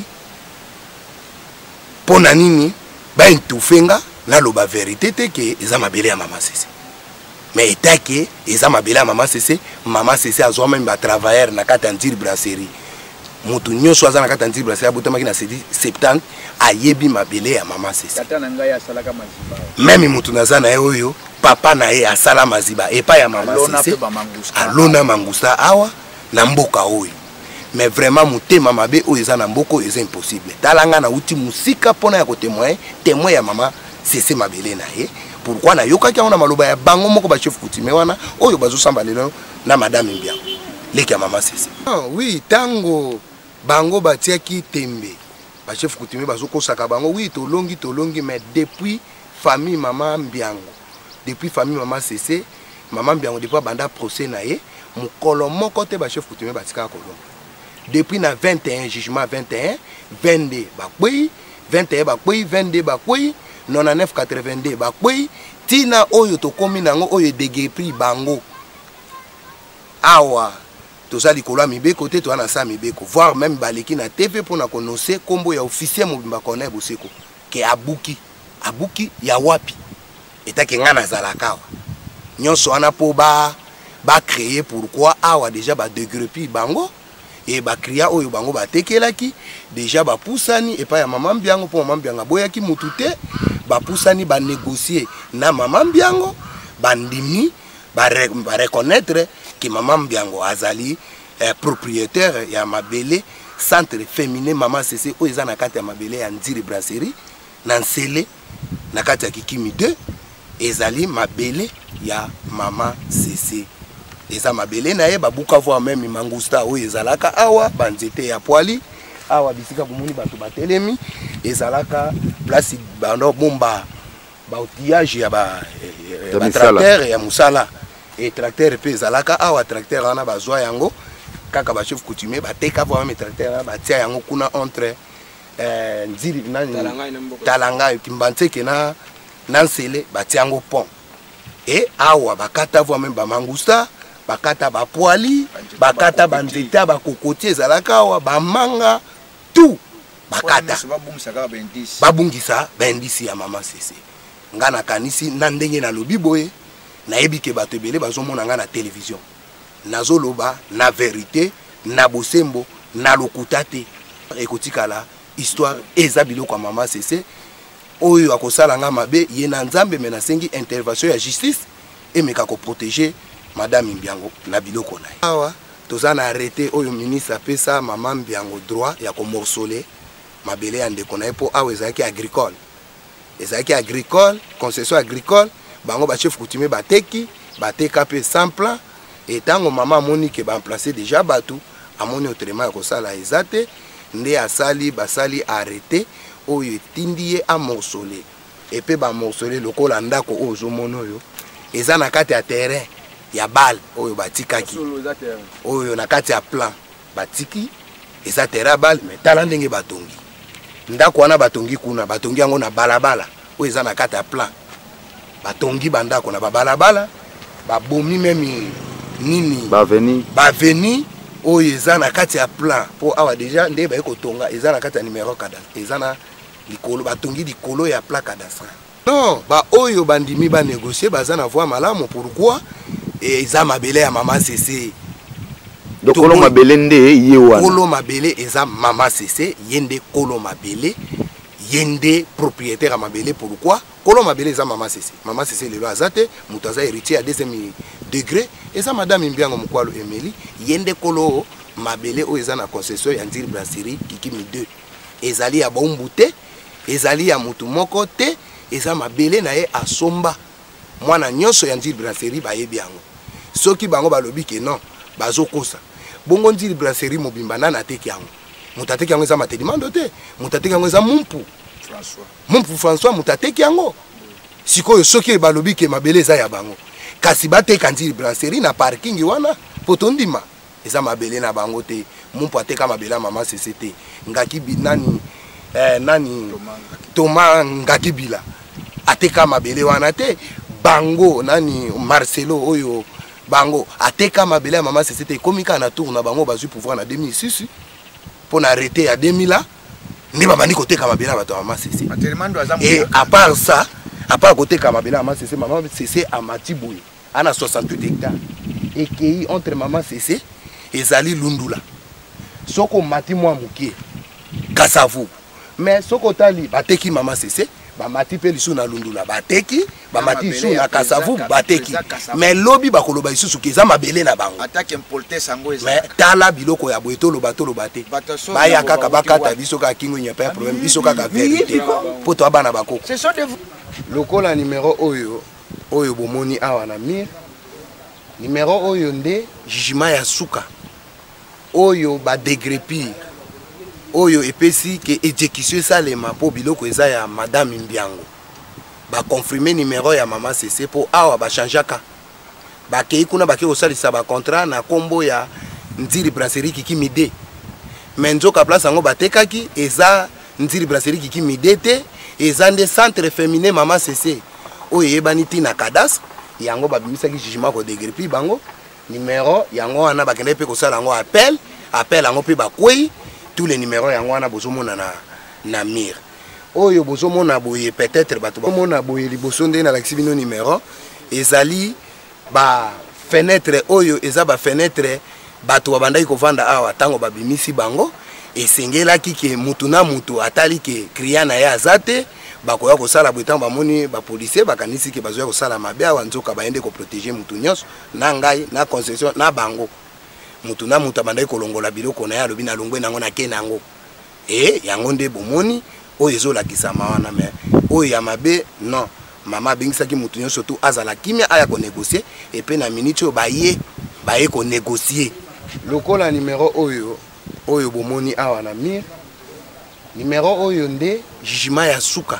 pona nini ba entufenga na loba vérité te ke eza mabele ya mama Cécé mais etake eza mabele ya mama Cécé azwa même ba travailleur na kati ya Ndiri brasserie mutu nyonso aza na kati ya Ndiri brasserie abotamaki na 70 ayebi mabele ya mama Cécé tata na ngai asalaka maziba même mutu naza na ye oyo papa na ye asala maziba epa ya mama Cécé alona mangusta awa na mboka oyo mais vraiment mutema mabe oyo eza na mboko eza impossible talanga na uti musika pona ya ko témoin ya mama Cécé mabele na ye pourquoi na yokaki na maloba ya bango moko ba chef coutumier wana oyo bazosamba lelo na madame Mbiango leki ya mama Cécé oui tango bango batiaki tembe ba chef coutumier bazokosaka bango oui tolongi mais depuis famille mama Mbiango depuis famille mama Cécé mama Mbiango depuis banda procès na ye mukolo moko te ba chef coutumier batika kolonga depuis na 21 jugement 21 22 bakwe 21 bakwe 22 bakwe 99 82 bakwe tina oyo tokomi nango oyo dege prix bango awa tozali kolwa mibeko te to ana sa mibeko voir même baleki na TV pona konose kombo ya officier mobimba kona boseko ke abuki ya wapi etake ngana zalakawa nyonso ana po ba créer pourquoi awa déjà ba degrepi bango et ba kriya oyo bango ba tekelaki déjà ba pusani et pas ya mama Mbiango po mama Mbiango boyaki mutute ba pusani ba négocier na mama Mbiango bandimi ba reconnaître que mama Mbiango azali propriétaire ya mabele centre féminin mama Cécé oyo eza na kati ya mabele ya Ndiri brasserie na Nsele na kati ya Kikimi 2 ezali mabele ya mama Cécé eza mabele na ye babuka voir même mangusta oyo ezalaka awa banzete ya poali awa bisika bomoni bato batelemi ezalaka place bando bomba ba outillage ya ba tracteur ya musala et tracteur pe ezalaka awa tracteur wana bazwa yango kaka ba chef coutumier bateka voir même tracteur batia yango kuna entre Ndiri nani talanga kimbantseke na Nsele batia yango pont et awa bakata voir même ba mangusta bakata ba poali bakata banzeta ba kokoti ezalaka awa ba manga tout bakata babungisa bendisi ya mama Cécé ngana kanisi na ndenge na lobi boye na yebike bato ebele bazomona nga na télévision nazoloba na vérité na bosembo na lokuta te ekotikala histoire eza biloko ya mama Cécé oyo akosala nga mabe ye na nzambe me nasengi intervention ya justice emeka ko protéger madame Mbiango na biloko na awa toza na arrêté oyo ministre apesa mama Mbiango droit ya ko morceler mabele ya ndeko na ye po awa ezalaki agricole concession agricole bango ba chef coutumier bateka pe sans plan et tango mama Monique ba placer déjà batou amoni autrement ya kosala ezate nde asali basali arrêté oyo etindiye a morceler et pe ba morceler lokola ndako oyo zomono yo eza na kati ya terrain ya bal oyo batikaki oyo na kati ya plan batiki eza terrain bal mais tala ndenge batongi ndako wana batongi kuna batongi yango na balabala oyo eza na kati ya plan batongi bandako na balabala babomi meme nini baveni oyo eza na kati ya plan po awa déjà nde baye kotonga eza na kati ya numéro cadastre eza na likolo batongi likolo ya plan cadastre non ba oyo bandimi ba négocier baza na voie malamu pourquoi eza mabele ya mama Cécé donc kolo mabele nde ye wana kolo mabele eza mama Cécé yende kolo mabele yende propriétaire à mabele pourquoi kolo mabele eza mama Cécé lelo azate mutaza héritier à deuxième degré eza madame Mbiango Mukwalo Emily yende kolo mabele o eza na concession ya Ndiri brasserie Kikimi 2 ezali ya bombute ezali ya mutu moko te eza mabele na ye asomba mwana nyonso ya Ndiri brasserie bayebi yango soki bango balobi ke non bazokosa bongo Ndiri brasserie mobimba nana teki yango mutateki yango eza matelimando te mutateki yango eza mumpu François mutateki yango sikoyo soki balobi ke mabele eza ya bango kasi bateka Ndiri brasserie na parking wana potondima eza mabele na bango te mumpu ateka mabele ya mama Cécé te ngaki nani Thomas ngaki bila ateka mabele wana te bango nani Marcelo oyo bango ateka mabele ya mama Cécé te komika na tour na bango bazui pouvoir na 2006 pour arrêter à 2000 là ni babandi côté kamabela bato maman cc et à part ça à part côté kamabela maman cc à Matibouye ana 68 hectares et qui entre maman cc et Zali Lundula soko mati moi mukie Kasavu mais soko tali bateki maman cc ba mati pe lisu na Lundula bateki ba mati lisu na Kasavu bateki mais lobi bakoloba isusu keza mabele na bango attaque importé sango mais tala biloko ya boeto lo bato lo bate ba ya kaka bakata biso ka kingo nya pas problème biso kaka vérité poto abana bakoko ce sont des lokola numéro oyo bomoni awa na mir numéro oyo nde jugement ya suka oyo ba dégrépir oyo epesi ke exécution salema po biloko eza ya madame Mbiango ba confirmer numéro ya maman cc po awa ba changeaka ba kei kuna ba ke osalisa ba contrat na kombo ya Nziri Brasserie Kiki Mide menzo ka place ngo batekaki eza Nziri Brasserie Kiki Mide te eza nde centre féminin maman cc oyo yebani tina kadas yango babimisaki jugement ko dégrépir bango numéro yango wana bakende pe ko sala ngo appel yango pe bakwei tous les numéros yango wana bozomona na mir oyo bozomona boye peut-être bato bomona boye liboso nde na lakisi bino numéro ezali ba fenêtre oyo eza ba fenêtre bato babandaki kovanda awa tango babimisi bango esengelaki ke mutu na mutu atali ke kriana ya azate bakoya kosala bwetan bamoni ba policier bakanisi ke bazoya kosala mabe awa nzoka baende ko protéger mutu nyonso na ngai na concession na bango mutu na mutu abandaki kolongola biloko na ya lobi na longwe nango na ke nango yango nde bomoni oyo ezolakisa mawana mais oyo ya mabe non mama bengisaki mutu nyonso tu azala kimia aya ko négocier et pe na minute oyo baye ko négocier lokola numéro oyo bomoni awa na mir numéro oyo nde jugement ya suka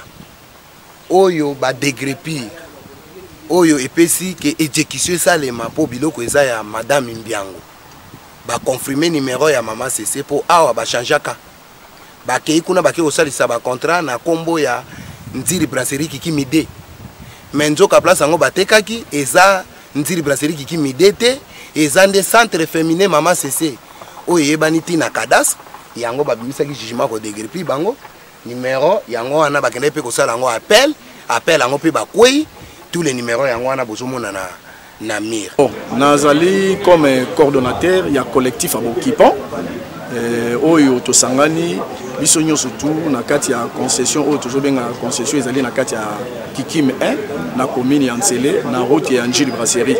oyo ba dégrépir oyo epesi ke exécution salema po biloko eza ya madame Mbiango ba confirmer numéro ya maman cc po awa ba changeaka ba kei kuna ba ke osalisa ba contrat na kombo ya Nziri Brasserie Kiki Mide menzo ka place ngo batekaki eza Nziri Brasserie Kiki Mide te eza nde centre féminin maman cc oyo yebani tina kadas yango babimisaki jugement ko dégrépir bango numéro yango wana bakende pe ko sala ngo appel yango pe bakwei tous les numéros yango wana bozomona na mir nazali comme coordonnateur ya collectif Abokipan oyo tosangani biso nyonso tu na kati ya concession oyo tozobenga concession ezali na kati ya Kikim 1 na commune ya Nsele na route ya Nziri Brasserie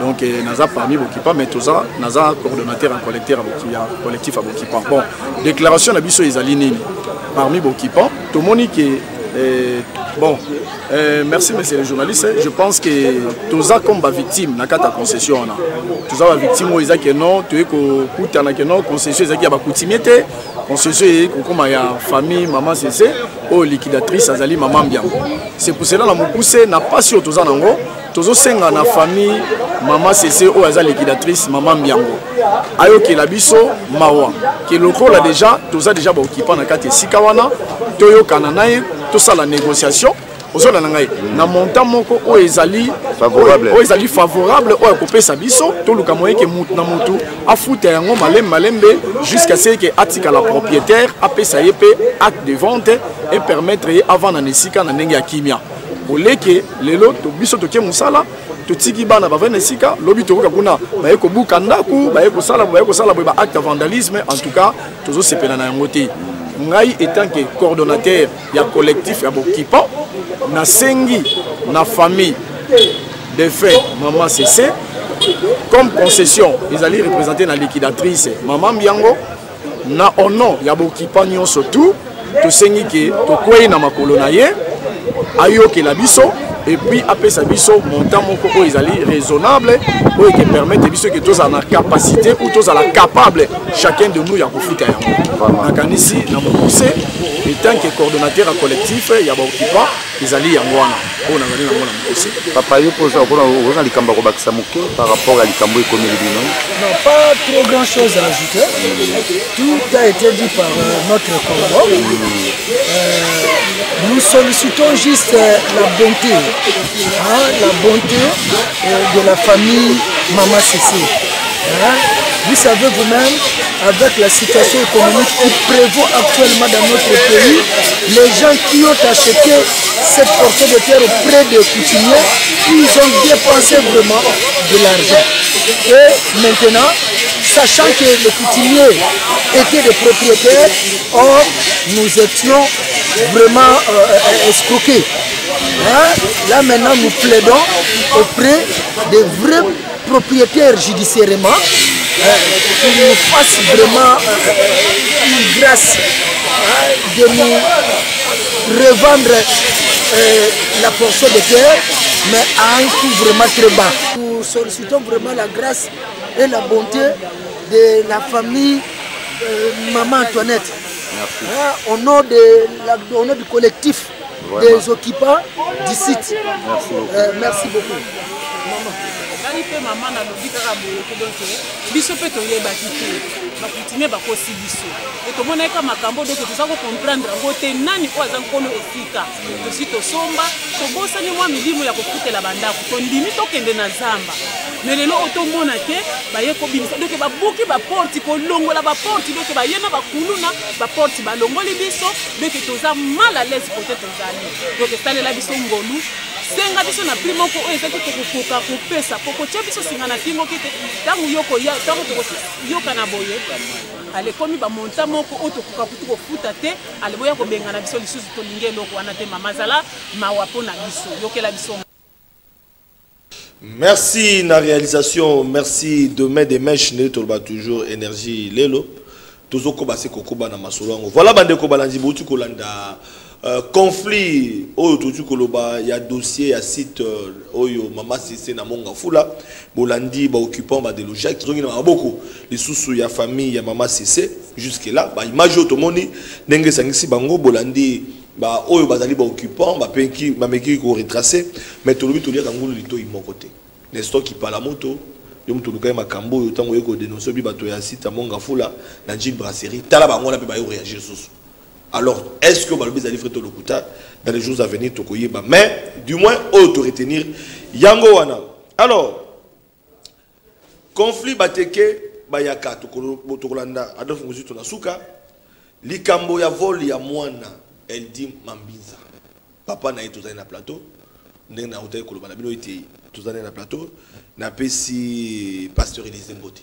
donc naza parmi Abokipan mais toza naza coordonnateur en collectif Abokipan bon déclaration na biso ezali nini parmi Abokipan tomoni que bon merci monsieur le journaliste je pense que toza comme ba victime na kata concession na toza ba victime oyo ezaki non toye ko kutana ke non concession ezaki ya ba coutumier concession e kokoma ya famille maman cc o liquidatrice azali maman Mbiango c'est pour cela na mokuse na pasi oyo toza nango tozo senga na famille maman cc oyo aza liquidatrice maman Mbiango ayokela biso mawa ke lokola déjà toza déjà ba occupant na kati esika wana toyokana naye tosala négociation ozola na ngai na montant moko oyo ezali favorable oyo kopesa biso toluka moyen ke mutu na mutu afuta yango malembe jusqu'à ce que atika la propriétaire apesa ye pe acte de vente et permettre ye avant na nesika na ndenge ya kimia oleke lelo to biso toke musala totiki bana bavana esika lobi tokoka kuna baye kobuka ndaku baye kosala ba acte de vandalisme en tout cas tozo sepela na yango te ngai étant que coordonnateur ya collectif ya Abokipan na sengi na famille de fait maman cc comme concession ils allaient représenter la liquidatrice maman Mbiango na ono ya Abokipan nyonso tout to sengi ke to kwei na makolo na ye ayokela biso et puis apesa biso montant moko oyo ezali raisonnable oyo qui permettre biso que tous en capacité ou tous la capable chacun de nous ya kofuta yango nakanisi na mokuse étant que coordonnateur à collectif ya Abokipan ezali yango wana oyo nazali nango na mokuse papa yo poza okona likambo kobakisa moke par rapport à likambo ekomeli bino non pas trop grand chose à ajouter tout a été dit par notre collègue nous sollicitons juste la bonté de la famille maman cc vous savez vous-même avec la situation économique qui prévaut actuellement dans notre pays, les gens qui ont acheté cette portion de terre auprès des coutumiers, ils ont dépensé vraiment de l'argent. Et maintenant, sachant que les coutumiers étaient des propriétaires, or nous étions vraiment escroqués. Hein? Là maintenant nous plaidons auprès des vrais propriétaires judiciairement qu'ils nous fassent vraiment une grâce de nous revendre la portion de terre, mais à un coût vraiment très bas. Nous sollicitons vraiment la grâce et la bonté de la famille Maman Antoinette. Au nom du collectif des occupants du site. Merci beaucoup. Maman a dit que biso pe toyebaki te bakutimie bakosi biso et tomonaka makambo donc toza comprendre ngo te nani oyo aza nkolo esika tosi tosomba tobosani mwa milimo ya kokutela bandako tondimi tokende na zamba mais lelo otomona ke baye kobimisa donc babuki baporti kolongola baporti donc baye na bakuluna baporti balongoli biso donc toza mal à l'aise côté tozali donc esalela biso ngolu senga biso na primo ko oyo ezaki tokokoka kopesa pokotia biso singa na kingo kite ntango yoko ya ntango tokoyoka na boye ale komi bamonta moko oyo tokoka kutu kofuta te ale boya kobenga na biso lisusu tolingi eloko wana te mama zala mawa mpo na biso yokela biso. Merci na réalisation, merci de main des mèches ne tolba toujours énergie lelo tozoko base kokoba na masolongo voilà bande ko balanzi botu kolanda conflit oyo totu koloba ya dossier ya site oyo mama Cissé na monga fula bolandi ba occupant ba de loger zongi na maboko les sous ya famille ya mama Cissé jusque là ba image automoni ndenge sangisi bango bolandi ba oyo bazali ba occupant ba penki ba meki ko retracer mais tolobi tolia kangulu lito imoko te nesto qui parle moto yo mutu lukai makambo yo tango yeko dénoncer bi bato ya site monga fula na Gilles Brasserie tala bango na pe ba yo réagir sous. Alors, est-ce que Balobé Zali Freto Lokuta dans les jours à venir Tokoyeba? Mais du moins, auto retenir Yango Wana. Alors, conflit Bateke Bayaka Tokolanda Adolphe Mouzi Tonasuka Likambo ya vol ya Mwana elle dit Mambinza. Papa na été na plateau, Nena Hotel Kolobana Bino était tous na plateau, na pesi pasteur Élysée Mbote.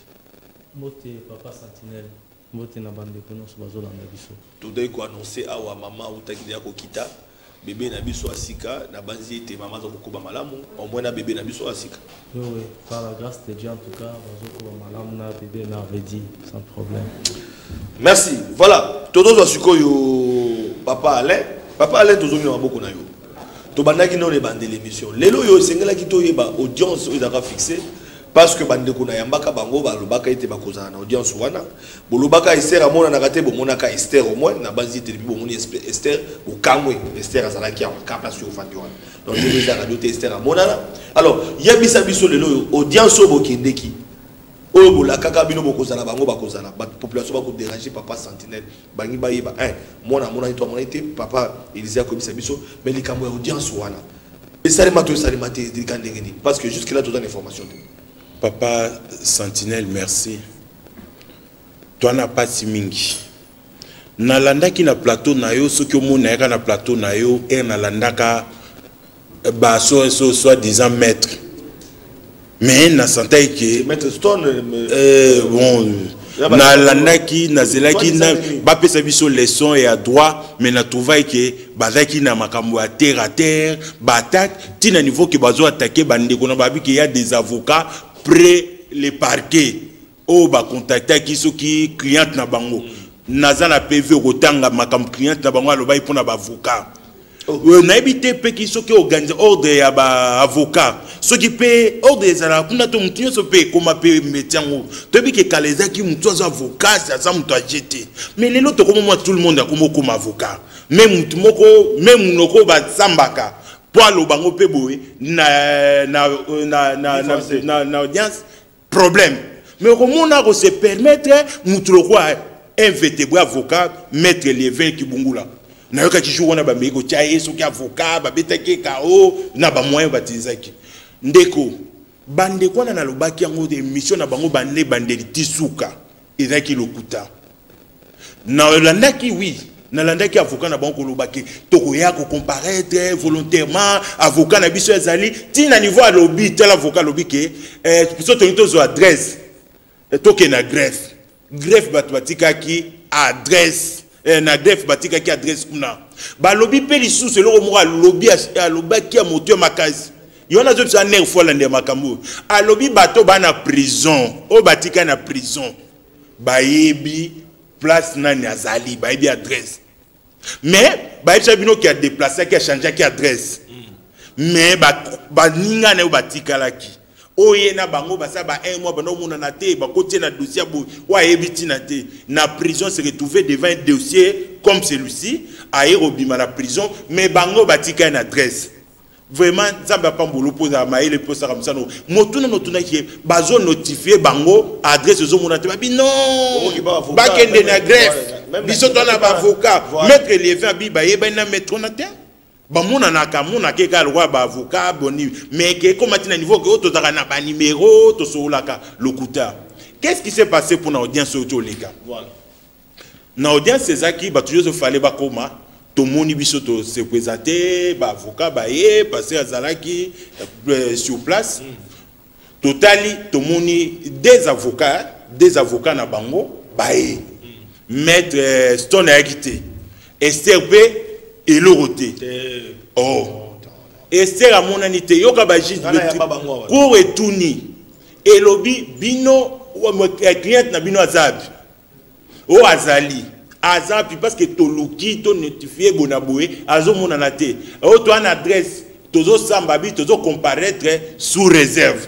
Mbote papa Sentinelle. Mbote na bande kono so bazolanda biso. Today ko annoncer awa mama utakili yako kita bébé na biso asika na banzi ete mama zo kokuba malamu au moins na bébé na biso asika. Oui oui, par la grâce de Dieu en tout cas bazokuba malamu na bébé merveille sans problème. Merci. Voilà, todo zo siko yo papa Alain tozomi na maboko na yo. To bandaki no le bande l'émission. Lelo yo sengela ki to yeba audience o ezaka fixé. Parce que bande kuna yambaka bango balobaka ete bakozana na audience wana bolobaka Esther amona na kate bomonaka Esther au moins na base de bomoni Esther au kamwe Esther azalaki en place sur fandi wana donc je vais radio Esther amona alors yebisa biso lelo audience obokendeki oyo bolaka kaka bino bokozana bango bakozana ba population bako déranger papa Sentinelle bangi bayeba mona ito mona ete papa Élysée komisa biso mais likambo ya audience wana esalema te dikandengeni parce que jusque là tout dans information. Papa Sentinelle, merci. Toi n'as pas si mingi. Nalanda ki na plateau na yo, ce que mon na na plateau na yo, et nalanda ka soit disant maître. Mais na santa que maître Stone bon nalanda ki nazela ki na ba pesa biso leçon et à droit, mais na trouva que bazaki na makambo à terre batak ti na niveau que bazo attaquer bande ko na babi qu'il y a des avocats près les parquets au ba contacter qui sont qui cliente na bango naza na PV rotanga makam cliente na bango aloba ipona ba avocat na ebité pe qui sont qui organiser ordre ya ba avocat ceux qui paient ordre des ala kuna to mutinyo so pe koma pe metiango to bi ke kaleza ki mutu avocat ça mutu ajete mais lelo to comme moi tout le monde a comme avocat même mutu moko même noko ba sambaka pour le bango pe boy na audience problème mais comment on a se permettre mutu quoi inviter avocat mettre les 20 qui bungula na yoka ki jour on a ba meko tia yeso ki avocat ba betake kao na ba moyen batizaki ndeko bande ko na lobaki yango de mission na bango bande tisuka ezaki lokuta nalandaki oui nalandaki avocat na banko lobaki tokoya ko comparaître volontairement avocat na biso ezali tina niveau à lobby tel avocat lobby ke biso tozo adresse toke na greffe batikaki adresse na greffe batikaki adresse kuna ba lobby pe lisusu eloko moko lobby alobaki ya moto makasi yona zo tsa ner fola nde makambo alobi bato bana prison o batika na prison bayebi place nani azali bayebi adresse mais bayebi bino qui a déplacé qui a changé qui adresse mais ba ninga na batika laki oye na bango basa ba un mois bano mona na te ba côté na dossier bo wa yebi na te na prison se retrouver devant un dossier comme celui-ci a robima la prison mais bango batika une adresse vraiment zamba pambolo poza maile posa comme ça no motuna qui bazo notifier bango adresse zo mona te ba non ba kende na greffe biso tona ba avocat maître Lévin bi ba yeba na maître na te ba mona na kamuna ke ka lwa ba avocat boni mais que comme à niveau que to zaka na ba numéro to solaka lokuta qu'est-ce qui s'est passé pour na audience auto les gars voilà na audience ezaki ba toujours fallait ba koma to moni biso to se présenter ba avocat ba ye passer azalaki sur place totali to moni des avocats na bango ba ye maître Stone a quitté Esther P et l'oroté oh Esther a mon anité yoka ba juge pour retourner et lobby bino ou client na bino azabi o azali azabi parce que toluki to notifié bonaboué azo mon anaté o to an adresse tozo sambabi tozo comparaître sous réserve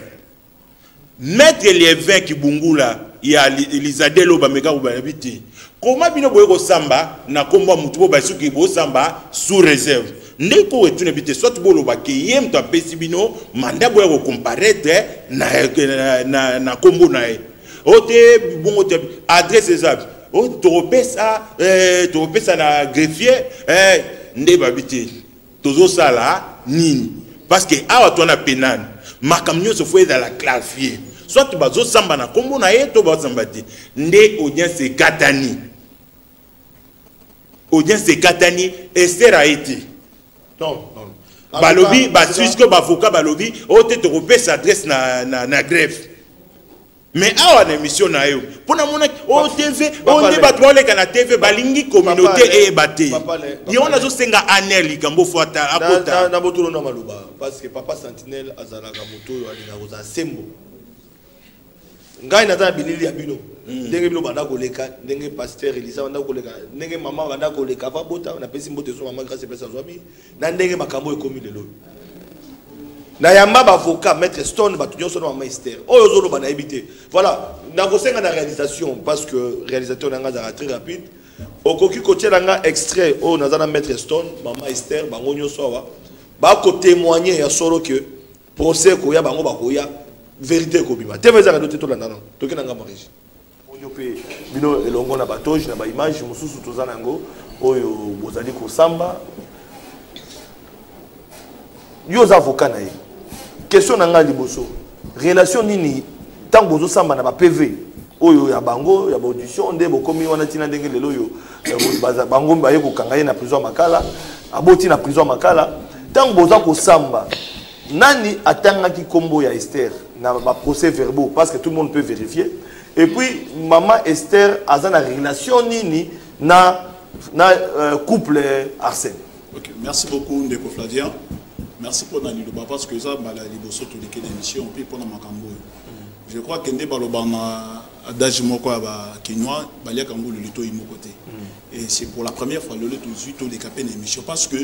maître Lévin Kibungula ya Elizadelo bameka ubabiti comment bino boye ko samba na komba mutubo basuki bo samba sous réserve ndeko wetu ne bité soit bolo bakiye mto apesi bino mandat boye ko comparaître na kombo na e ote bongo te adresse ezab o toropesa na greffier nde babiti tozo sala nini parce que awa tona penal makamnyo se foi dans la clavier soit bazo samba na kombo na e to ba samba te nde audience katani Esther a été non balobi basuisko bavocat balobi ote to repesa adresse na greffe mais awa na émission na yo pona mona o TV on débat to na TV balingi communauté e baté yo na zo senga anel likambo fota akota na botulo na maluba parce que papa Sentinelle azalaka moto yo alinga koza sembo ngai na ta bilili ya bino ndenge bino banda koleka ndenge pasteur Elisa banda koleka ndenge maman banda koleka va bota na pesi mbote so maman grâce pesa zwabi na ndenge makambo ekomi lelo na yamba ba avocat maître Stone ba tunyo so na maman Esther oyo zo lo bana ebité voilà na kosenga na réalisation parce que réalisateur na nga très rapide okoki kotiela nga extrait oyo nazana maître Stone maman Esther bango nyoso wa ba ko témoigner ya solo que procès ko ya bango ba ko ya vérité ko bima tv za doté to la non to ke nanga marige oyo pe bino elongo na batoge na ba image mususu tozana ngo oyo bozali ko samba yo za avocat na ye question nanga liboso relation nini tant bozo samba na ba PV oyo ya bango ya audition nde bokomi wana tina ndenge lelo yo bango ba ye ko kanga na prison makala aboti na prison makala tant bozo ko samba nani atangaki kombo ya Esther na ba procès verbaux parce que tout le monde peut vérifier et puis maman Esther a une relation nini na couple Arsène. OK, merci beaucoup Ndeko Flavien. Merci pour nani loba parce que ça bala liboso to leke d'émission puis pour na makambo. Je crois que ndé baloba na adage moko ba Kinois balia kango le lito imo côté. Et c'est pour la première fois le lito zuito les capé d'émission parce que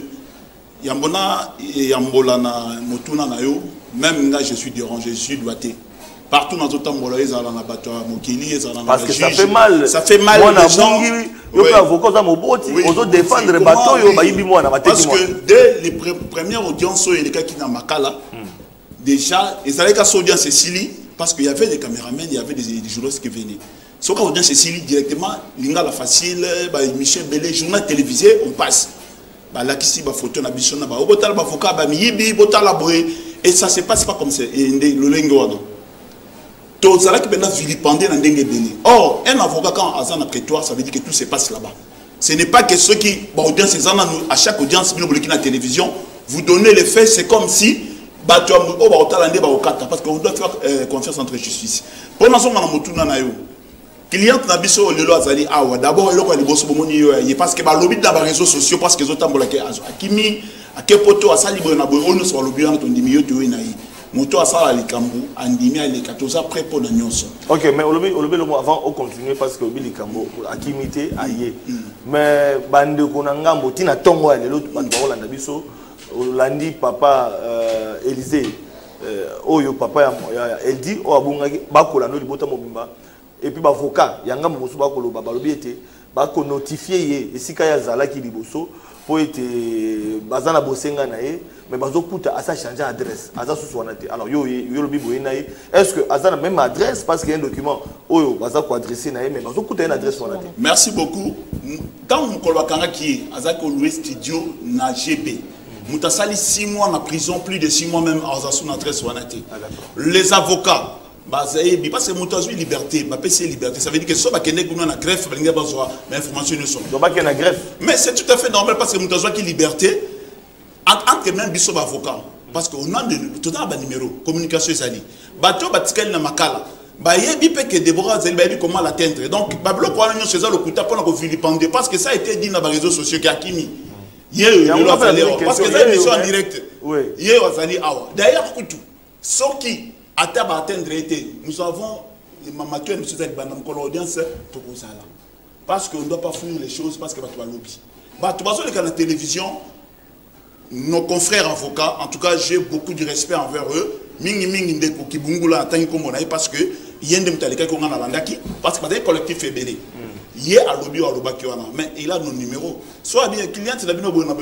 Yambona et Yambola na motuna na yo même là je suis dérangé je suis doigté partout dans tout temps ils ont na bato mokili ils ont parce que ça fait mal moi na bongi yo ka avocat za moboti ozo défendre bato yo ba yibi moi na bateki moi parce que dès les premières audiences il y a qui na makala déjà ils allaient qu'à audience Cécilie parce qu'il y avait des caméramans il y avait des journalistes qui venaient so quand audience Cécilie directement lingala facile ba Michel Belé journal télévisé on passe bah là qui ba photo na biso na ba botal ba avocat ba miyibi botal la boy et ça se passe pas comme ça et le lengo tout ça là qui maintenant vilipendé dans dengue béni. Or un avocat quand azan prétoire ça veut dire que tout se passe là-bas. Ce n'est pas que ceux qui audience à chaque audience qui na télévision vous donnez les faits, c'est comme si parce qu'on doit faire confiance entre justice. Pour l'instant, on a moutuna na yo. Client na biso lelo azali awa d'abord eloko ya liboso bomoni yo parce que ba lobby dans les réseaux sociaux parce que zotambola ke akimi akepoto asali boyo na boyo ono so lobby na tondimi yo to na yi moto asala likambo andimi ale katoza prêt pour na nyonso. OK, mais lobby avant on continue parce que lobby likambo akimité aye. Mais bande ko na ngambo tina tongo ya lelo bande ba olanda biso Olandi papa Élysée oyo papa elle dit o abungaki bakola no libota mobimba et puis avocat yanga mosu bakolo balobi ete bako notifier ye esika ya zala ki liboso po ete bazana bosenga na ye mais bazokuta asa changer adresse asa suswanate alors yo lobi boye na ye est-ce que azana même adresse parce qu'il y a un document oyo baza ko adresser na ye mais bazokuta une adresse wanate. Merci beaucoup. Quand on kolwakanga ki azako louer studio na GP Moutasali 6 mois en prison, plus de 6 mois même en adresse. Les avocats, parce que Moutazoui liberté, c'est liberté. Ça veut dire que si on a une greffe, mais information ne sont pas greffe. Mais c'est tout à fait normal parce que Moutazoui qui liberté, entre même biso avocat, parce qu'on a tout un numéro, communication sali. Bateau batikali na makala. Bayebi pe que Déborah Zelbayebi comment l'atteindre. Donc bablo ko na chez le kuta pour na vilipender parce que ça a été dit dans les réseaux sociaux qu'Akimi. Parce que c'est une émission en direct. D'ailleurs, ce qui atteint atteindre été, nous avons parce qu'on ne doit pas fuir les choses parce que tu as lobby. Dans la télévision, nos confrères avocats, en tout cas, j'ai beaucoup de respect envers eux. Parce que il y a des parce que le collectif est belé. Il y a un lobby mais il a nos numéros. Soit bien client,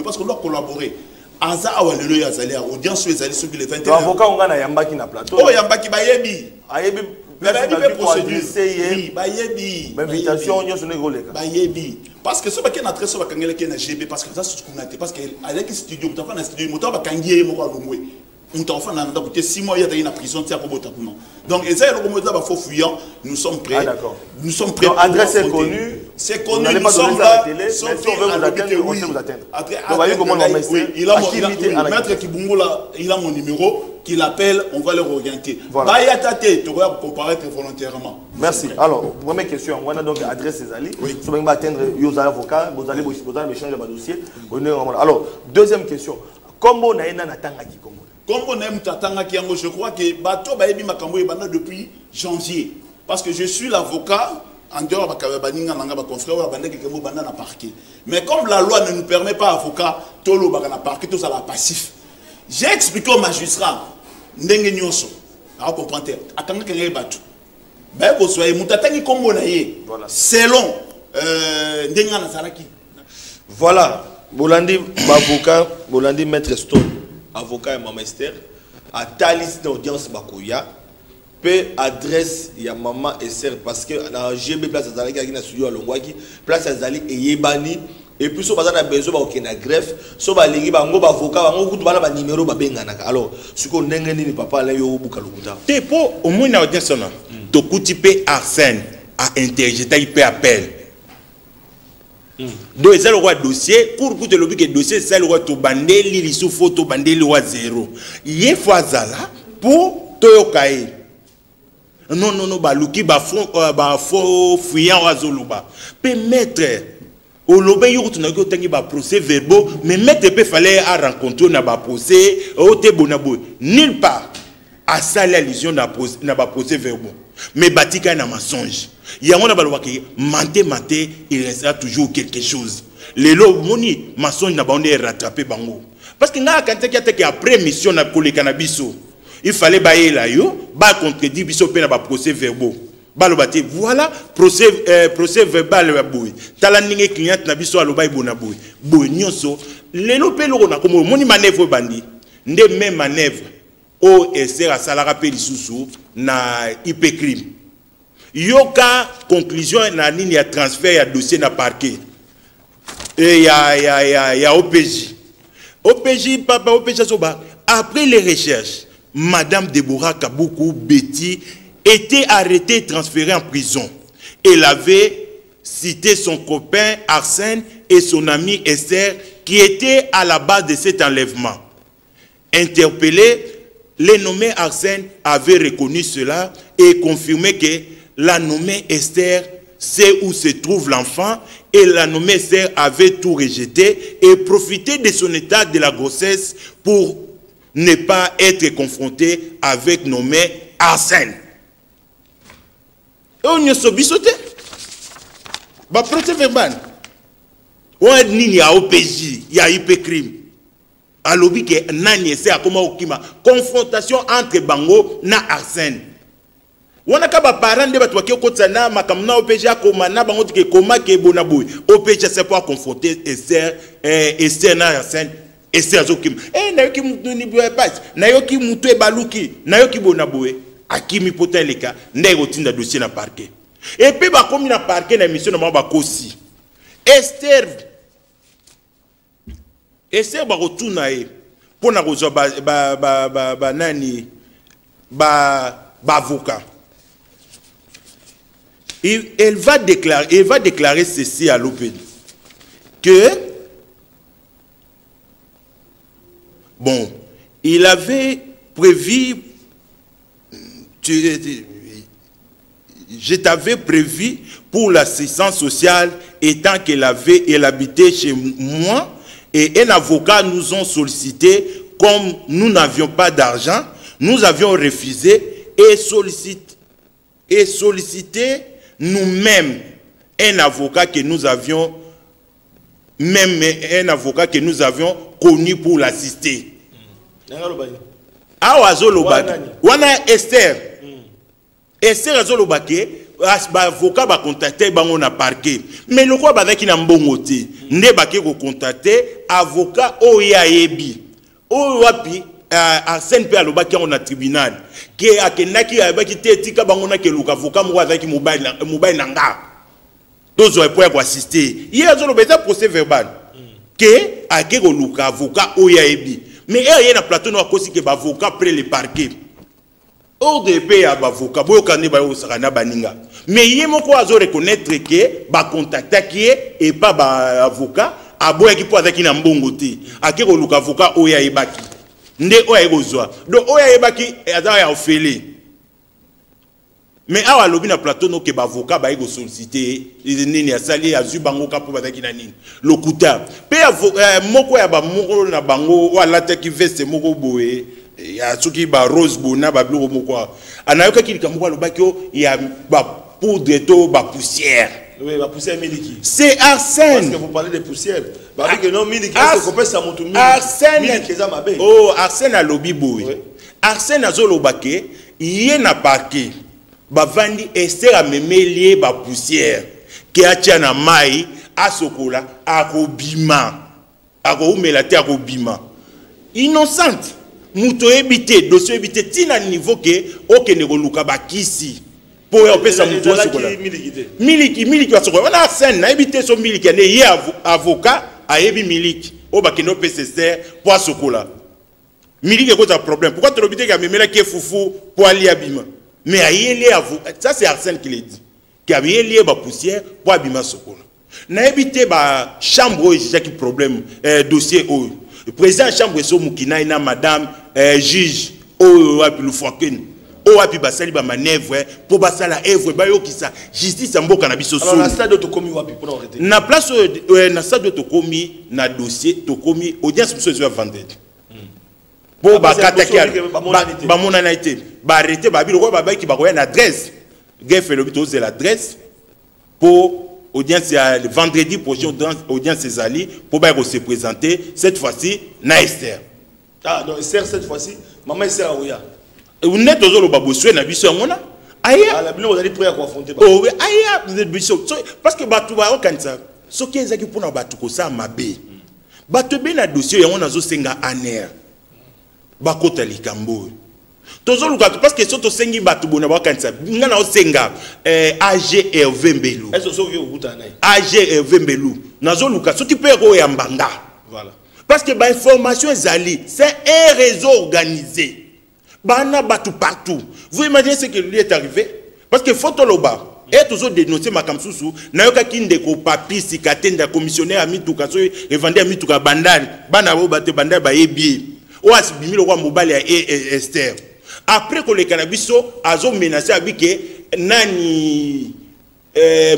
parce qu'on doit collaborer. Aza awalelo ya zali audience les zali sur le 21. Avocat on a yamba qui na plateau. Oh yamba qui bayebi. Ayebi. Bayebi procédure. Oui, bayebi. Invitation on sonne goleka. Bayebi. Parce que ce qui est na très so bakangela qui na GB parce que ça c'est communauté parce que avec studio tu na studio moto bakangiye mo balomwe. On t'a fait un 6 mois, il y a une prison, donc, nous sommes prêts. Nous sommes prêts. L'adresse est connue. C'est connu. Nous sommes là. Si on veut vous atteindre, on sait vous atteindre. Donc, voyez comment on va mettre. Il a mon numéro. Qu'il appelle, on va le orienter. Voilà. Tu vas comparaître volontairement. Merci. Alors, première question. On a donc adresse ces alliés. Si vous voulez atteindre les avocats, vous allez échanger le dossier. Alors, deuxième question. Comment on a un attendre qui comme comme on aime Tatanga Kiango, je crois que Bato Baebi Makambo est depuis janvier. Parce que je suis l'avocat, en dehors de confrère, parquet. Mais comme la loi ne nous permet pas, avocat, Tolo Bagana parquet, tout ça la passif. J'ai expliqué au magistrat, Ndenge Nyoso, à comprendre, à quand quelqu'un Bato. Ben, vous soyez Moutatangi Kombo Naye, selon Ndenga Nazaraki. Voilà, Bolandi, avocat, Bolandi, maître Stone. Avocat et maman Esther, à ta liste d'audience Bakoya, peut adresse ya maman Esther parce que dans GB place Azali qui na studio à Longwaki, place Azali et Yebani et puis so bazana besoin ba okena greffe, so ba lingi ba ngo ba avocat ba ngo kutu bala ba numéro ba bengana. Alors, ce qu'on ndenge ni papa là yo buka lokuta. Te po au moins na audience na. To kuti pe Arsène a interjeté il peut appel. Donc, c'est le roi dossier. Pour que le dossier, c'est le roi to bandeli, il souffre to bandeli roi zéro. Il y a fois là pour Toyokaï. Non, baluki, faux fuyant oazoluba. Permettre au lobby, il y a un procès verbaux, mais mettre peut fallait à rencontrer un procès, au Tebonabo. Nulle part à ça l'allusion n'a pas procès verbaux. Mais Batika n'a mensonge. Il y a un menté, il restera toujours quelque chose. Les lots, moni, mensonge n'a pas rattrapé bango. Parce que après mission na collé cannabis, il fallait bailler là yo, ba contredire biso pe na ba procès verbaux. Balobati voilà procès verbal ba boy. Tala ninge client na biso aloba ibona boy. Boy nyonso, les lots pe lo na comme moni manœuvre bandi. Nde même manœuvre o essayer à salara pe lisusu na IP crime. Yoka conclusion na ligne ya transfert ya dossier na parquet. Et ya OPJ. OPJ papa OPJ soba après les recherches Madame Déborah Kaboukou Betty était arrêté et transféré en prison. Elle avait cité son copain Arsène et son ami Esther qui étaient à la base de cet enlèvement. Interpellé, les nommés Arsène avaient reconnu cela et confirmé que la nommée Esther sait où se trouve l'enfant et la nommée Esther avait tout rejeté et profité de son état de la grossesse pour ne pas être confronté avec nommé Arsène. Et on y a sobisoté. Bah, procès verbal. On a dit qu'il y a OPJ, il y a IP crime. Alors, il y a une confrontation entre Bango et Arsène. On a des parents qui ont dit que OPJ a OPJ c'est pour confronter Esther et Arsène. Esther Zokim. Eh, nayoki mutuni pas. Nayoki mutwe baluki. Nayoki bonaboe. Akimi potel leka. Ndego tinda dossier na parquet. Et puis ba komi na parquet na mission na maba kosi. Esther ba rotuna e. Pona kozo ba nani ba avocat. Elle va déclarer ceci à l'OPD que bon, il avait prévu, je t'avais prévu pour l'assistance sociale étant qu'elle habitait chez moi et un avocat nous ont sollicité comme nous n'avions pas d'argent, nous avions refusé et sollicité nous-mêmes un avocat que nous avions connu pour l'assister. Wana Esther. Esther azolobake avocat ba contacter bango na parquet. Mais le quoi bazaki na mbongo te. Nde bake ko contacter avocat oya yebi. O wapi Arsène pe alobaki on na tribunal. Ke akenaki abaki te tika bango na ke luka avocat mo azaki mobile nanga. Dozo e pour assister. Hier azolobeza procès verbal. Que ake ko luka avocat oya yebi. Mais il y a un plateau qui a aussi que l'avocat près le parquet. Hors de paix à l'avocat, mais il y a un reconnaître que le contact qui est et pas l'avocat, à boire qui peut être un bon côté. À qui est l'avocat Oya Ebaki. Nde Oya Egozoa. Donc Oya Ebaki est à Ophélie. Mais à l'objet d'un plateau, nous avons avocat qui a sollicité, il a sali à Zubango pour être le couta. Puis moko ya ba moko na bango wala te ki veste moko boye ya soki ba rose bona ba bleu moko. Anayoka ki likambo lo bakio ya ba poudre to ba poussière. Oui, la poussière miliki. C'est Arsène. Parce que vous parlez de poussière. Bah que non miliki c'est qu'on peut ça monte miliki. Arsène. Miliki za mabe. Oh, Arsène a lobby boye. Arsène a zo lobake, yé na parquet. Bavandi Esther a memelié ba poussière qui a tient na mai a sokola a kobima a koumela te a kobima innocente muto ebité dossier ebité tina niveau que okene koluka bakisi pour opesa muto sokola miliki wa sokola on a scène na ebité so miliki ne ye avocat a ebi miliki o bakeno PCC pour sokola miliki ko ta problème pourquoi tu l'obité ka memela ki foufou pour ali abima. Mais ça c'est Arsène qui l'a dit. Qui a lié la poussière pour abîmer ce qu'on a. N'a évité la chambre qui problème dossier. Le président de la chambre est Moukina, madame juge, le Fouaken, api basali ba manœuvre pour basala œuvre ba yo kisa justice en mboka na biso so. Alors na stade de Tokomi wapi pour arrêter. Na place na stade de Tokomi na dossier Tokomi audience biso zo vendredi. Pour ba kataki ba monanaité ba arrêter ba bilo ba ki ba ko na adresse greffe le bito c'est l'adresse pour audience le vendredi prochain audience Césali pour ba se présenter cette fois-ci na Esther. Ah donc Esther cette fois-ci maman Esther Aouya. Vous n'êtes pas au babosoué na biso ngona. Aya la bilo vous prêt à affronter. Oh aya vous êtes biso parce que batu ba okanisa so ki ezaki pona batu ko sa mabe. Batu be na dossier yango nazo senga aner. Bakota likambo. Tozo luka parce que soto sengi batu bona bakanisa ngana o senga AG Hervé Mbelu. Est-ce que so yo buta na? AG Hervé Mbelu. Nazo luka so ti pe ko ya mbanga. Voilà. Parce que ba information ezali, c'est un réseau organisé. Bana batu partout. Vous imaginez ce qui lui est arrivé? Parce que photo loba. Et toujours dénoncer ma kamsusu. Nayoka kinde ko papi sikatenda commissionnaire ami tukaso et vendeur ami tuka bandari. Bana bo bate bandari ba yebi. O asibimi lo kwa mobile ya Esther. Après que le cannabis azo menacé abike nani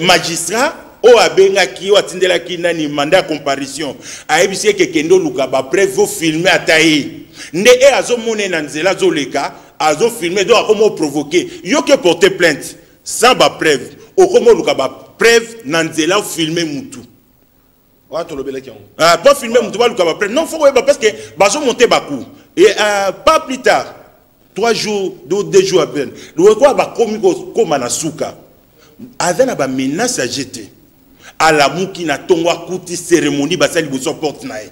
magistrat o abenga ki o atindela ki nani mandat comparution. Aebisi ke kendo luka ba preuve filmer ataye. Nde e azo mone na nzela zo leka azo filmer donc comment provoquer. Yo que porter plainte. Sans ba preuve, au comment le ba preuve nanzela filmer mutu. Wa to lobela ki on. Pas filmer mutu ba le ba preuve. Non faut parce que bazo monter bakou. Et pas plus tard, 3 jours, 2 jours à peine. Le quoi ba komi ko manasuka. Avec ba menace à jeter. À la mouki na tongwa kuti cérémonie ba sali boso porte nae.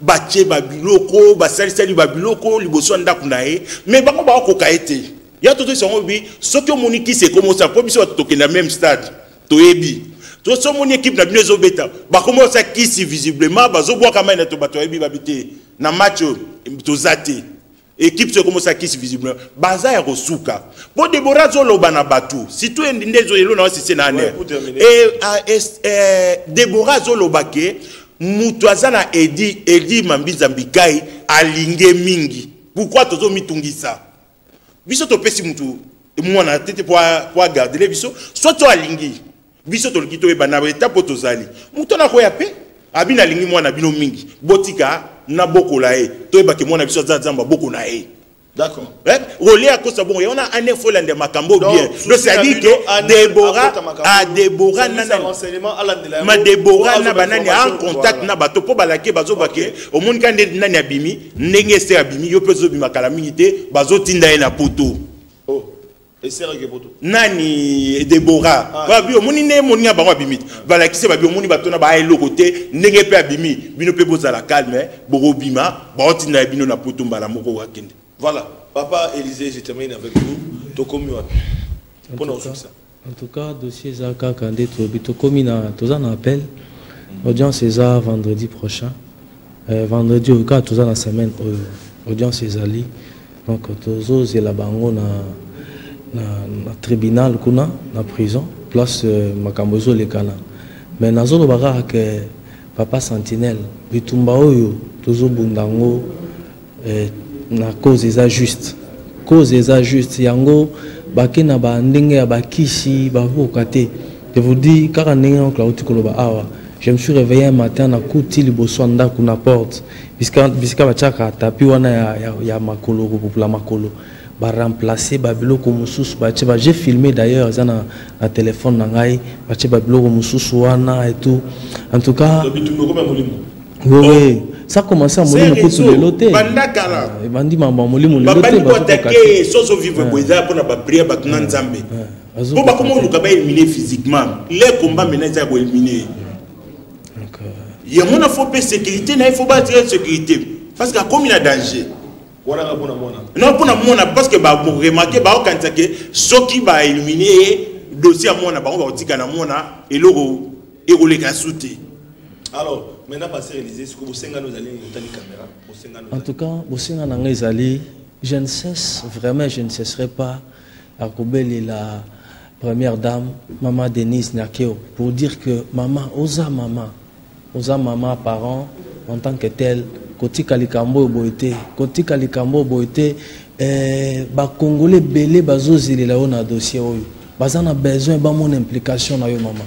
Bache babiloko, ba sali babiloko liboso ndaku nae. Mais ba ko kaete. Il y a tout ce qui ce que mon équipe c'est comme ça pour biso to na même stade to ebi to so mon équipe na binezo beta ba comment ça qui si visiblement bazo bois kama na to bato ebi babité na match to zate équipe c'est comme ça qui si visiblement baza ya kosuka pour Deborah zolo bana batu surtout ndezo yelo na c'est na aner et Deborah zolo bake mutu azana edi mambiza mbikai alinge mingi pourquoi tozo mitungisa biso to pesi mutu mwana tete pour garder les biso soit to alingi biso to likito e bana eta poto zali mutu na koya pe abina lingi mwana bino mingi botika na bokola e to e bake mwana biso za zamba boko na e d'accord relé à cause bon on a un info là de makambo bien donc ça dit que Deborah ma Deborah na banani en contact na bato po balake bazo bake au monde quand nani abimi ndenge se abimi yo pezo bima kala minité bazo tinda na poto oh et c'est que poto nani Deborah ba bi au monde ne moni ba abimi balaki se ba bi au monde bato na ba elo côté ndenge pe abimi bino pe boza la calme bo bima ba tinda bino na poto mbala moko wakende. Voilà, Papa Élisée, je termine avec vous. Tokomiwa. En tout cas, dossier Zaka Kandé Tokomina, tous en appel. Audience César vendredi prochain. Vendredi au cas, tous en la semaine. Audience Césali. Donc, tous c'est la bango na tribunal kuna na prison place Makambozo le Kana. Mais nazolo bara que Papa Sentinelle, bitumba oyo tozo bundango na cause juste yango bakena ba ndenge ya bakishi ba vokate. Je vous dis car ndenge on klauti koloba awa je me suis réveillé un matin na kuti liboso ndako na porte bisika bachaka tapi wana ya makolo popula makolo ba remplacer ba biloko mususu ba j'ai filmé d'ailleurs ça na téléphone na ngai ba ba biloko mususu wana et tout en tout cas oui ça commence à mourir beaucoup de l'autre. Bandakala. Bandi mamba mourir le l'autre. Bandi ko attaquer soso vivre boza pour na ba prière ba tuna nzambe. Pour ba comment luka ba éliminer physiquement. Les combats maintenant ça ba éliminer. Donc il y a mon faut pas sécurité na il faut pas tirer sécurité parce que comme il y a danger. Voilà pour na mona. Non pour na mona parce que ba remarquer ba quand que soki ba éliminer dossier à mona ba on va tika na mona et loko et rouler ka souté. Alors, maintenant, passer Élisée, est-ce que vous avez une caméra? En tout cas, je ne cesse, vraiment, je ne cesserai pas à Kobel la première dame, Maman Denise Nyakeo, pour dire que maman, osa maman, parent, en tant que tel, Koti Kalikambo Boite, ba Congolais belé, bazozili la on a dossier, bazan a besoin de mon implication dans maman.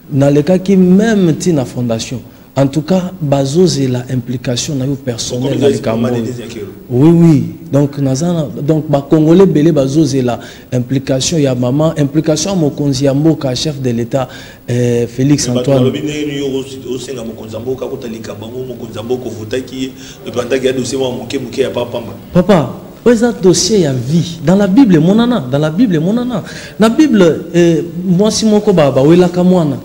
Dans le cas qui même tient la fondation, en tout cas, bazoze la implication dans le personnel dans le Cameroun. Oui. Donc, ba Congolais belé bazoze la implication ya maman, implication mon konziambo ka chef de l'État Félix Antoine. Papa. Un dossier y a vie dans la Bible monana dans la Bible moi si mon koba ba wela kamwana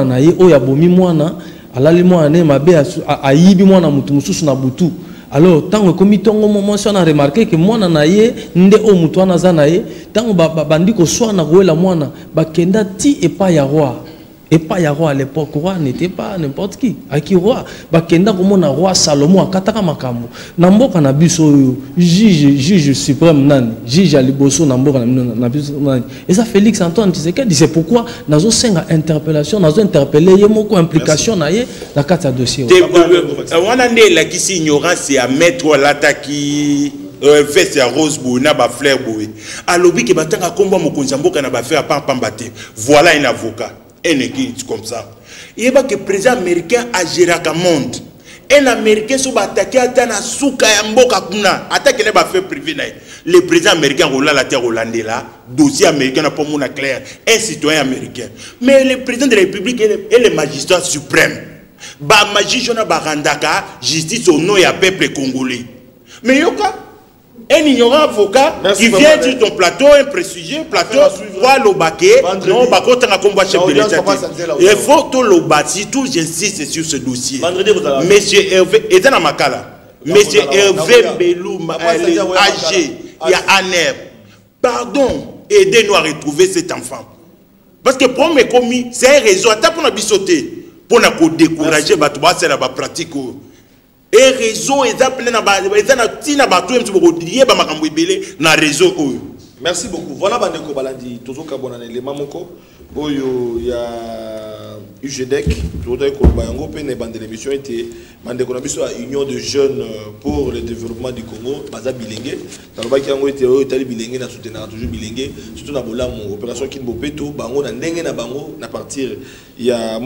na ye o ya bomi mwana alali mwana mabe ayibi mwana mutu mususu na butu alors tango komi tongo moment on a remarqué que mwana na ye nde o mutu ana za na ye tango bandi ko swana wela mwana bakenda ti epa ya roi Et pas ya roi à l'époque, roi n'était pas n'importe qui. À qui roi, bakenda comme on a roi Salomon akataka makambo. Namboka na biso juge suprême nani, juge à liboso namboka na biso nani. Et ça Félix Antoine Tshisekedi, c'est pourquoi nazo senga interpellation, nazo interpeller yemoko implication na ye na kata dossier. On a né la qui ignorance à mettre l'attaque fait c'est rose boue na ba fleur boue. Alobi ke batanga komba mokonzi mboka na ba faire pambate. Voilà un avocat. Un équipe comme ça. Il y a que le président américain a géré le monde. Un américain s'est attaqué à Tana Souka et Mboka Kuna. Attaque n'est pas fait privé. Le président américain roule la terre hollandais là. Dossier américain n'a pas mon clair. Un citoyen américain. Mais le président de la République est le magistrat suprême. Ba magistrat barandaka justice au nom et à peuple congolais. Mais yoka. Un ignorant avocat qui vient sur ton plateau, un prestigieux plateau, quoi l'obaké, non, bako t'as combat chef de l'État. Il faut tout l'obati, tout j'insiste sur ce dossier. Monsieur Hervé, et dans ma cas là, Monsieur Hervé Belou, âgé, il y a Aner. Pardon, aidez-nous à retrouver cet enfant. Parce que pour mes commis, c'est un réseau, attends pour nous bisoter, pour nous décourager, c'est la pratique. Et réseau merci beaucoup. Voilà Bandeko Balandi, toujours Kabonane les Mamoko. Il y a UGDEC, tout le Bayango, Pene Bande l'émission était Bandeko Nabiso à Union de jeunes pour le développement du Congo, Baza Bilingue. Dans le Bakiango était Italie Bilingue, n'a soutenu toujours Bilingue, surtout dans mon opération Kinbopeto, Bango, na Nenge na Bango, na partir. Il y a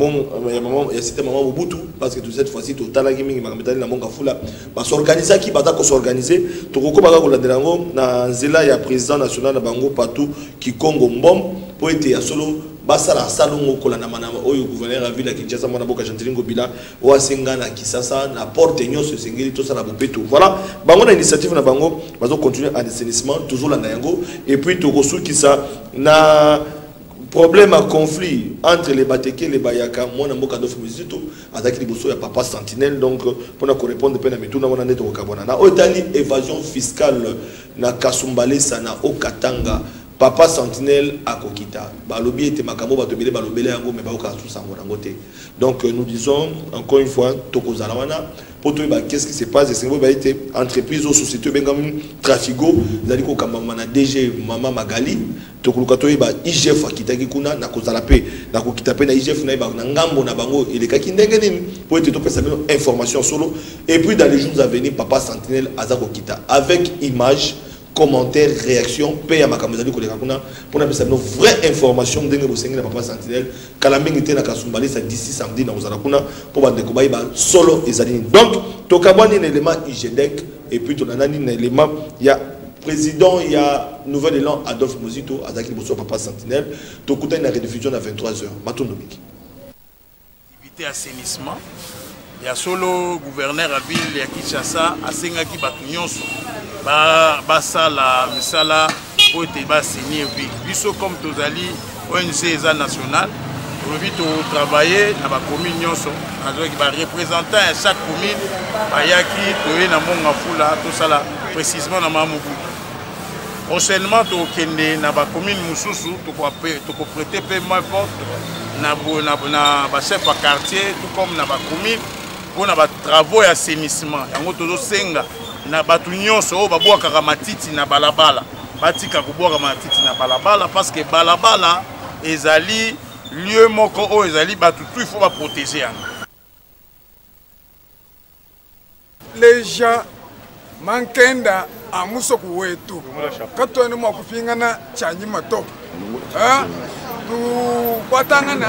c'était maman Mobutu parce que toute cette fois-ci total gaming makameta na monga fula ba s'organiser qui bata ko s'organiser to ko ba ko la delango na nzela ya président national na bango partout qui Congo mbom pour être ya solo basala salongo ko la na mana oyo gouverneur la ville ya Kinshasa mona boka Chantilingo bila o asenga na Kisasa na porte nyonso sengeli to sala bopeto voilà bango na initiative na bango bazo continuer à assainissement toujours la nayango et puis to ko sukisa na problème à conflit entre les Bateke et les Bayaka, moi na mboka dofu muzito azaki liboso ya papa Sentinelle donc pour na répondre pe na mituna mona neto kabona na otali évasion fiscale na Kasumbale sana au Katanga papa Sentinelle à Kokita balobi était makambo batobele balobele yango mais ba oka tout sango na ngote donc nous disons encore une fois tokozala wana pour toi qu'est-ce qui se passe et c'est ba été entreprise ou société bengam trafigo zali ko kamba na DG mama Magali tokuluka to ba IGF akitaki kuna na kozala pe na kokita pe na IGF na ba na ngambo na bango elekaki ndenge nini pour être to pesa information solo et puis dans les jours à venir papa Sentinelle azako kita avec image commentaires, réactions, paye à ma caméra pour nous vraie information de la papa Sentinelle. Kalaming était na Kasumbali, ça d'ici samedi dans Ozalakuna pour découvrir solo et Zadine. Donc, Tokabani un élément IGDEC et puis ton anani un élément, il y a président, il y a nouvel élan Adolphe Mozito, Azaki Bosso papa Sentinelle. Tokuta une rediffusion à 23h. Matondomik. Activité assainissement. Il y a solo gouverneur à ville ya Kinshasa asengaki batu nyonso basala misala po ete basigner ville biso comme tozali ONG eza national tobi to travailler na ba commune nyonso azoki ba représentant à chaque commune bayaki toye na monga fula tosala précisément na Mamubu prochainement to kende na ba commune mususu to prêter paiement forte na ba chef à quartier tout comme na ba commune pour na ba travaux d'assainissement yango tozo senga na batu nyonso o babwaka matiti na balabala batika kubwaka matiti na balabala parce que balabala ezali lieu moko o ezali batu tout il faut ba protéger yango. Les gens mankenda amusoku wetu katoni mwa kufingana chanyi mato tu kwatanga na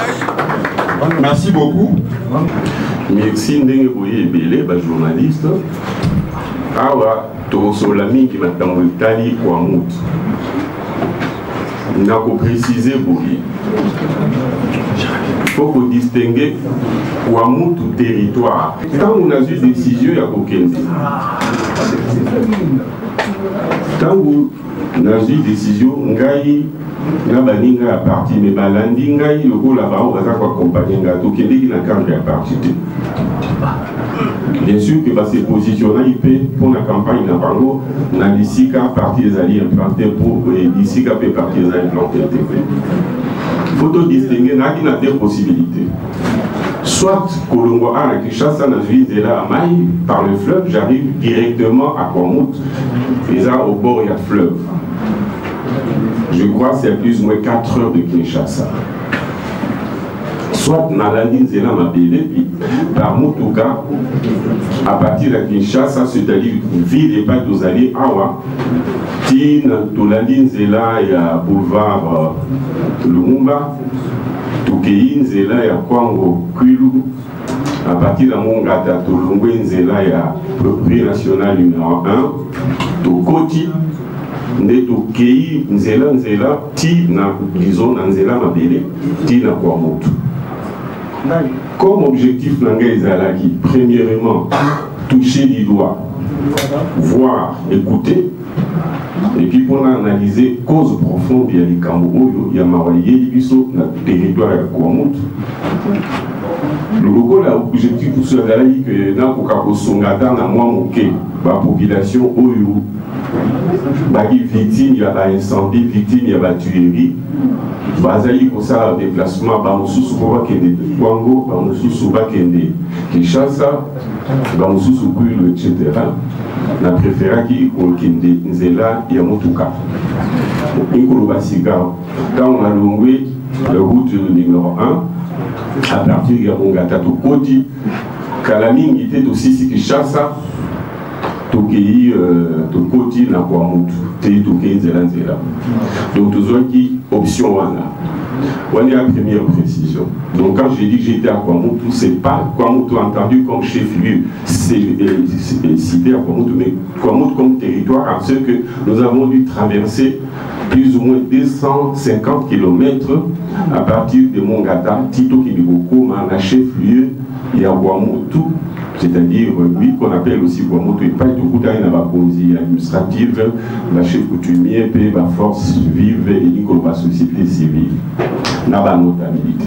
merci beaucoup. Merci ndenge boye ebele ba journaliste awa tokosola mingi makambo etali kwa mutu nako préciser boye faut qu'on distingue kwa mutu territoire ntango nazwi décision ya kokende ntango nazwi décision ngai na baninga ya parti me balandi ngai lokola bao baza koaccompagne nga tokendeki na cadre ya parti te bien sûr que base positionna mpe mpona campagne na bango na bisika parti ezali implanté pour bisika mpe parti ezali implanté te faut distinguer il y a deux possibilités. Soit Kolongo à Kinshasa, dans une là à Maï, par le fleuve, j'arrive directement à Kwamut, et là au bord il y a fleuve. Je crois que c'est plus ou moins 4 heures de Kinshasa. Soit dans la ligne Zéla Mabélé, puis par Moutouka, à partir de Kinshasa, c'est-à-dire ville et pas d'Ozali, Awa, Tine, dans la ligne Zéla, il y a boulevard Lumumba, Toukéine Zéla, il y a Kwango, Kwilu, à partir de Mongata, Tolongwe Zéla, il y a propriété nationale numéro 1, Tokoti, Netokei Nzela Nzela, Ti na disons na Nzela Mabélé, Ti na Kwamoto. Comme objectif Nangaïzalaki, premièrement, toucher du doigt, voir, écouter, et puis pour analyser cause profonde, il y a les Kambo, il y a Mawaye, il y a le territoire de Kwamoto. Le logo là, objectif pour cela, c'est que dans la population, il y a victime, il y a incendie, victime, il y a tuerie. Bazaï pour ça, déplacement, Bamousou Kende, Kwango, Bamousou Kende, Kinshasa, Bamousou Kouil, etc. On a préféré qu'il Kende, Nzela, Yamotuka. Quand on a longué la route numéro 1, à partir de Mongata, Tokoti, Kalaming était aussi Kinshasa, Tokei, Tokoti, Nakwamutu, Tokei, Nzela. Donc, tout ça qui option 1. On est la première précision. Donc, quand j'ai dit que j'étais à Kwamutu, c'est pas Kwamutu entendu comme chef-lieu, c'est cité à Kwamutu, mais Kwamutu comme territoire, à ce que nous avons dû traverser plus ou moins 250 km à partir de Mongata, Tito Kibiboko, un chef-lieu, il y a Kwamutu, c'est-à-dire, oui, qu'on appelle aussi Kwamutu, et pas tout coup d'ailleurs la poésie administrative, la chef coutumier, la force vive et la société civile. N'a pas notabilité.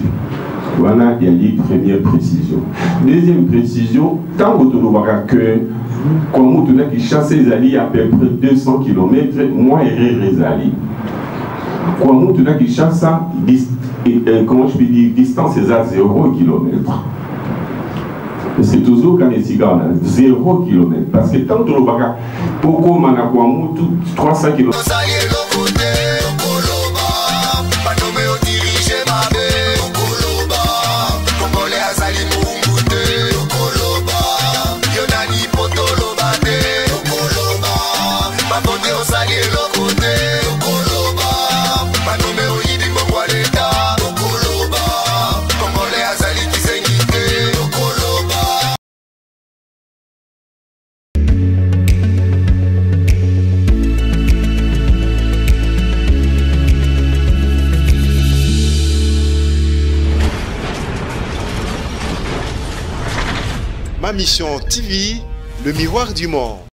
Voilà, il y a les premières précisions. Deuxième précision, tant que Kwamutu qui chasse les alliés à peu près 200 km, moi et les alliés. Kwamutu qui chasse, comment je peux dire, distance c'est à 0 km. C'est toujours quand les cigares 0 km. Parce que tant que le baga, pourquoi Manakwamutu 300 km. Mission TV, le miroir du monde.